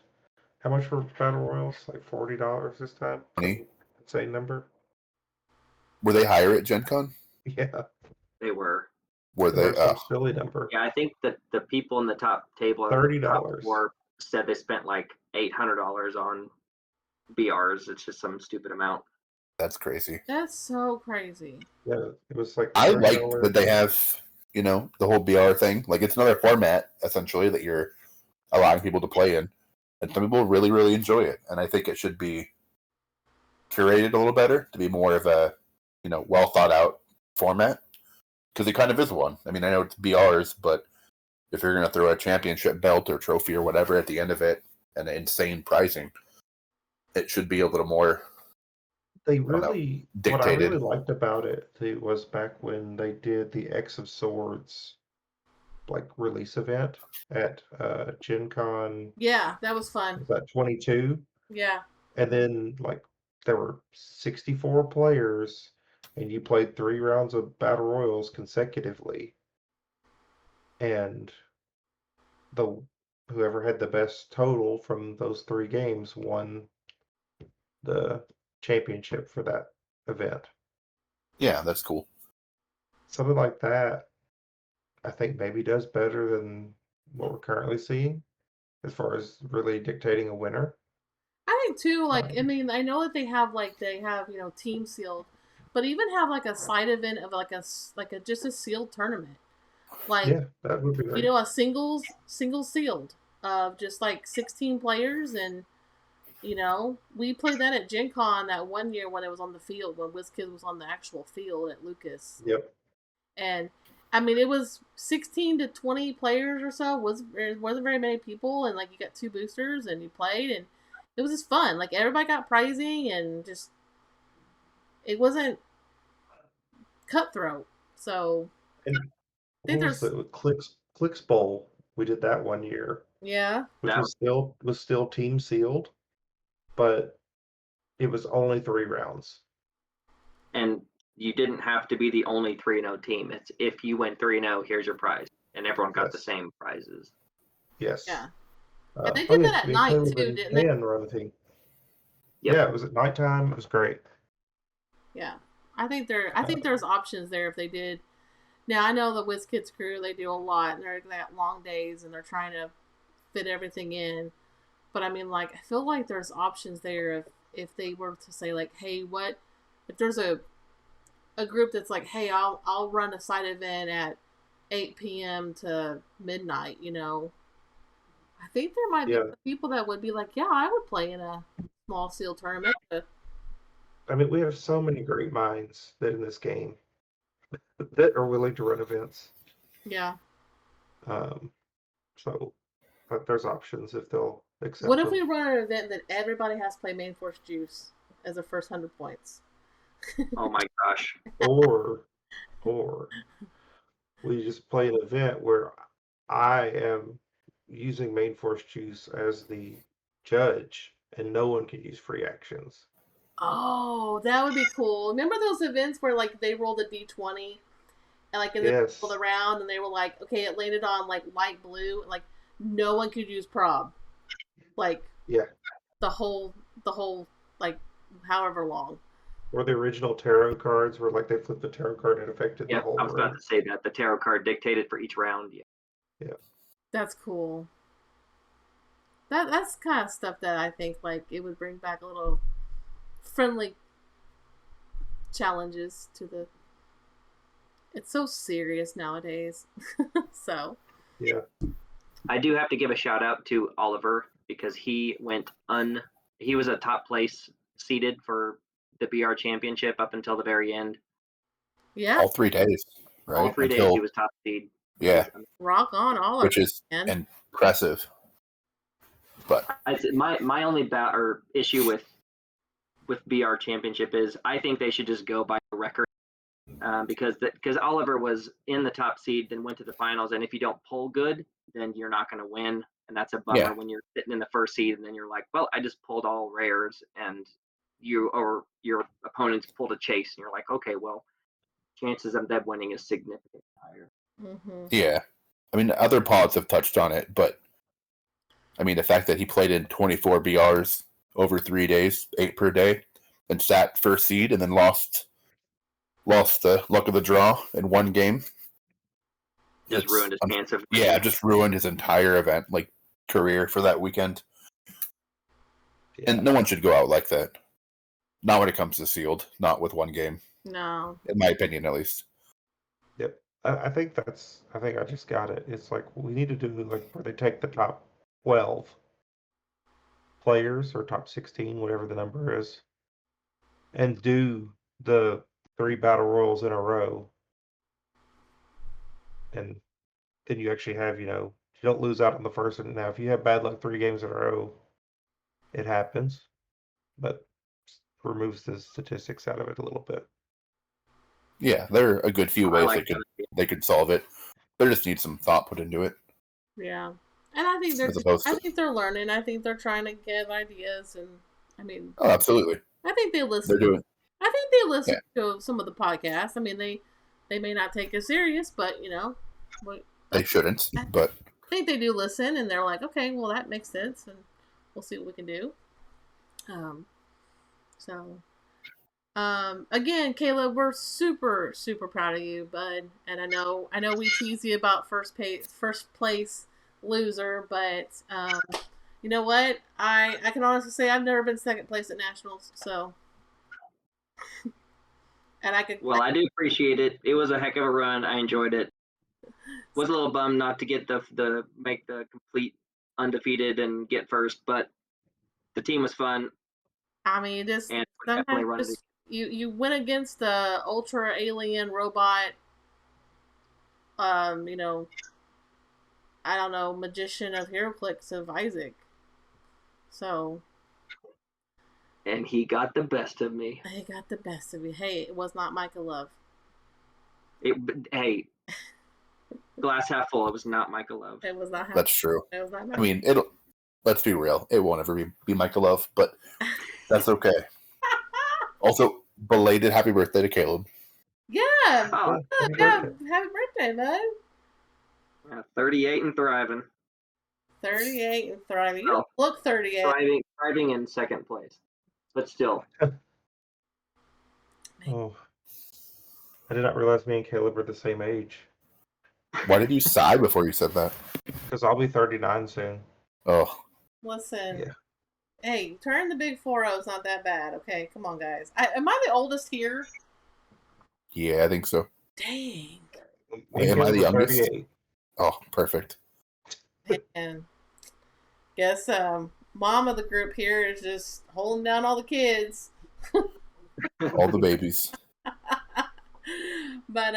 Speaker 5: how much for Battle Royals? Like $40 this time? Insane number.
Speaker 3: Were they higher at Gen Con?
Speaker 5: Yeah.
Speaker 2: They were.
Speaker 3: Were they?
Speaker 5: Silly number.
Speaker 2: Yeah, I think that the people in the top table
Speaker 5: $30
Speaker 2: said they spent like $800 on BRs. It's just some stupid amount.
Speaker 3: That's crazy.
Speaker 4: That's so crazy.
Speaker 5: Yeah, it was like.
Speaker 3: I like that they have, the whole BR thing. Like, it's another format essentially that you're allowing people to play in, and some people really, really enjoy it. And I think it should be curated a little better to be more of a, well thought out format, because it kind of is one. I know it's BRs, but if you're going to throw a championship belt or trophy or whatever at the end of it and insane pricing, it should be a little more.
Speaker 5: What I really liked about it too was back when they did the X of Swords like release event at Gen Con.
Speaker 4: Yeah, that was fun.
Speaker 5: Was that 22?
Speaker 4: Yeah.
Speaker 5: And then like there were 64 players, and you played 3 rounds of battle royals consecutively, and whoever had the best total from those 3 games won the championship for that event.
Speaker 3: Yeah, that's cool.
Speaker 5: Something like that, I think maybe does better than what we're currently seeing as far as really dictating a winner.
Speaker 4: I think too, like, I mean, I know that they have team sealed, but even have like a side event of like a just a sealed tournament, like,
Speaker 5: Yeah, that would be great.
Speaker 4: a single sealed of just like 16 players, and we played that at Gen Con that one year when it was on the field, when WizKids was on the actual field at Lucas.
Speaker 5: Yep.
Speaker 4: And I mean, it was 16 to 20 players or so. There wasn't very many people, and like you got 2 boosters, and you played, and it was just fun. Like everybody got prizing, and just it wasn't cutthroat. So
Speaker 5: And
Speaker 4: I think
Speaker 5: what was the Clix Bowl? We did that one year,
Speaker 4: yeah,
Speaker 5: which was still team sealed, but it was only 3 rounds.
Speaker 2: And you didn't have to be the only 3-0 team. It's if you went 3-0, here's your prize, and everyone got the same prizes.
Speaker 5: Yes.
Speaker 4: yeah. And they did that at night
Speaker 5: Caleb
Speaker 4: too,
Speaker 5: and
Speaker 4: didn't they?
Speaker 5: Dan run the team.
Speaker 2: Yep.
Speaker 5: Yeah, it was at nighttime. It was great.
Speaker 4: Yeah, I think there's options there if they did. Now I know the WizKids crew, they do a lot, and they got long days, and they're trying to fit everything in. But I mean, like, I feel like there's options there if they were to say like, hey, what if there's a group that's like, hey, I'll run a side event at 8 p.m. to midnight. I think there might be people that would be like, yeah, I would play in a small seal tournament.
Speaker 5: I mean, we have so many great minds that in this game that are willing to run events.
Speaker 4: Yeah.
Speaker 5: So there's options if they'll accept.
Speaker 4: What if we run an event that everybody has to play Main Force Juice as a first 100 points?
Speaker 2: Oh my gosh.
Speaker 5: Or we just play an event where I am using Main Force Juice as the judge, and no one can use free actions.
Speaker 4: Oh, that would be cool. Remember those events where like they rolled a d20 and like in the middle of the round, and they were like, okay, it landed on like light blue, like no one could use prob, like the whole like however long.
Speaker 5: Or the original tarot cards where like they flipped the tarot card and it affected the whole
Speaker 2: I was about to say that the tarot card dictated for each round.
Speaker 5: Yeah.
Speaker 4: That's cool. That's kind of stuff that I think like it would bring back a little friendly challenges to the. It's so serious nowadays. So.
Speaker 5: Yeah.
Speaker 2: I do have to give a shout out to Oliver because he was a top place seeded for the BR championship up until the very end.
Speaker 4: Yeah.
Speaker 3: All 3 days, right?
Speaker 2: All 3 days he was top seed.
Speaker 3: Yeah.
Speaker 4: Rock on, Oliver.
Speaker 3: Which is impressive. But
Speaker 2: my only issue with BR championship is I think they should just go by the record, because Oliver was in the top seed, then went to the finals, and if you don't pull good, then you're not going to win, and that's a bummer when you're sitting in the first seed and then you're like, well, I just pulled all rares, and you or your opponents pulled a chase, and you're like, okay, well, chances of them winning is significantly higher.
Speaker 4: Mm-hmm.
Speaker 3: Yeah, I mean, other pods have touched on it, but I mean, the fact that he played in 24 BRs over 3 days, 8 per day, and sat first seed and then lost the luck of the draw in one game.
Speaker 2: Just ruined his chance of
Speaker 3: winning. Yeah, just ruined his entire event, like career for that weekend. Yeah. And no one should go out like that. Not when it comes to sealed, not with one game.
Speaker 4: No.
Speaker 3: In my opinion, at least.
Speaker 5: Yep. I think I just got it. It's like we need to do like where they take the top 12 players or top 16, whatever the number is, and do the 3 battle royals in a row. And then you actually have, you don't lose out on the first one. Now, if you have bad luck 3 games in a row, it happens, but removes the statistics out of it a little bit.
Speaker 3: Yeah, there are a good few ways they could solve it. There just needs some thought put into it.
Speaker 4: Yeah, and I think they're learning. I think they're trying to get ideas, and I mean,
Speaker 3: oh, absolutely.
Speaker 4: I think they listen.
Speaker 3: They're doing.
Speaker 4: I think think they listen to some of the podcasts. I mean, they may not take it serious, but
Speaker 3: they shouldn't. But
Speaker 4: I think they do listen, and they're like, okay, well, that makes sense, and we'll see what we can do. Again, Kaleb, we're super, super proud of you, bud. And I know we tease you about first place loser, but you know what? I can honestly say I've never been second place at nationals, so. And I could.
Speaker 2: Well, I do appreciate it. It was a heck of a run. I enjoyed it. Was a little bummed not to get the make the complete undefeated and get first, but the team was fun.
Speaker 4: I mean, just sometimes you went against the ultra alien robot, I don't know, magician of Heroclix of Isaac. So.
Speaker 2: And he got the best of me.
Speaker 4: He got the best of you. Hey, it was not Micah Love.
Speaker 2: Hey, glass half full. It was not Micah Love.
Speaker 4: It was not.
Speaker 3: That's true.
Speaker 4: It was not.
Speaker 3: I mean, let's be real. It won't ever be Micah Love, but that's okay. Also, belated happy birthday to Kaleb.
Speaker 4: Yeah.
Speaker 2: Oh,
Speaker 4: happy birthday, bud.
Speaker 2: 38 and thriving.
Speaker 4: 38 and thriving. You don't look 38.
Speaker 2: Thriving in second place. But still.
Speaker 5: Oh. I did not realize me and Kaleb were the same age.
Speaker 3: Why did you sigh before you said that?
Speaker 5: Because I'll be 39 soon.
Speaker 3: Oh.
Speaker 4: Listen.
Speaker 5: Yeah.
Speaker 4: Hey, turn the big 4-0's not that bad. Okay, come on, guys. Am I the oldest here?
Speaker 3: Yeah, I think so.
Speaker 4: Dang.
Speaker 3: Am I the youngest? 38. Oh, perfect.
Speaker 4: And guess mom of the group here is just holding down all the kids.
Speaker 3: All the babies.
Speaker 4: But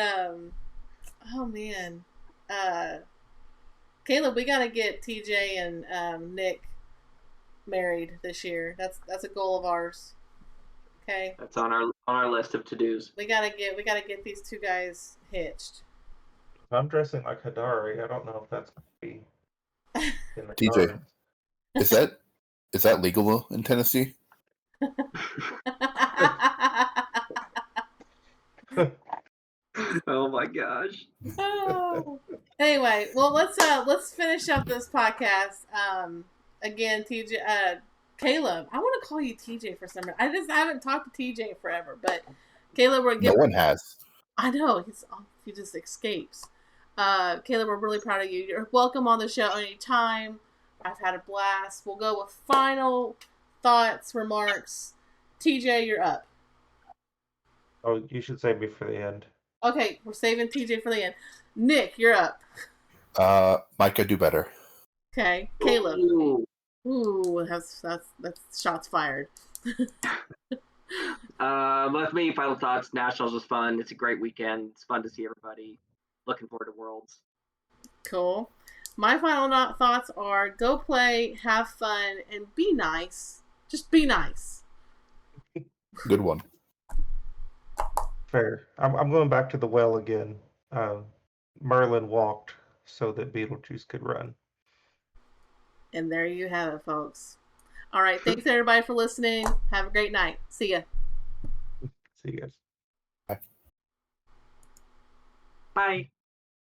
Speaker 4: oh man. Kaleb, we gotta get TJ and Nick married this year. That's a goal of ours. Okay.
Speaker 2: That's on our list of to-dos.
Speaker 4: We gotta get these two guys hitched.
Speaker 5: If I'm dressing like Hidari, I don't know if that's gonna be in the
Speaker 3: TJ,
Speaker 5: cards.
Speaker 3: is that legal in Tennessee?
Speaker 2: Oh my gosh.
Speaker 4: Oh. Anyway, well let's finish up this podcast. Again, TJ, Kaleb, I want to call you TJ for some reason. I haven't talked to TJ forever, but Kaleb,
Speaker 3: No one has.
Speaker 4: I know he just escapes. Kaleb, we're really proud of you. You're welcome on the show anytime. I've had a blast. We'll go with final thoughts, remarks. TJ, you're up.
Speaker 5: Oh, you should save me for the end.
Speaker 4: Okay, we're saving TJ for the end. Nick, you're up.
Speaker 3: Micah, do better.
Speaker 4: Okay, Kaleb. Ooh, that's shots fired.
Speaker 2: With me, final thoughts. Nationals was fun. It's a great weekend. It's fun to see everybody. Looking forward to Worlds.
Speaker 4: Cool. My final thoughts are: go play, have fun, and be nice. Just be nice.
Speaker 3: Good one.
Speaker 5: Fair. I'm going back to the well again. Merlin walked so that Beetlejuice could run.
Speaker 4: And there you have it, folks. All right. Thanks, everybody, for listening. Have a great night. See ya.
Speaker 5: See you guys.
Speaker 3: Bye.
Speaker 2: Bye.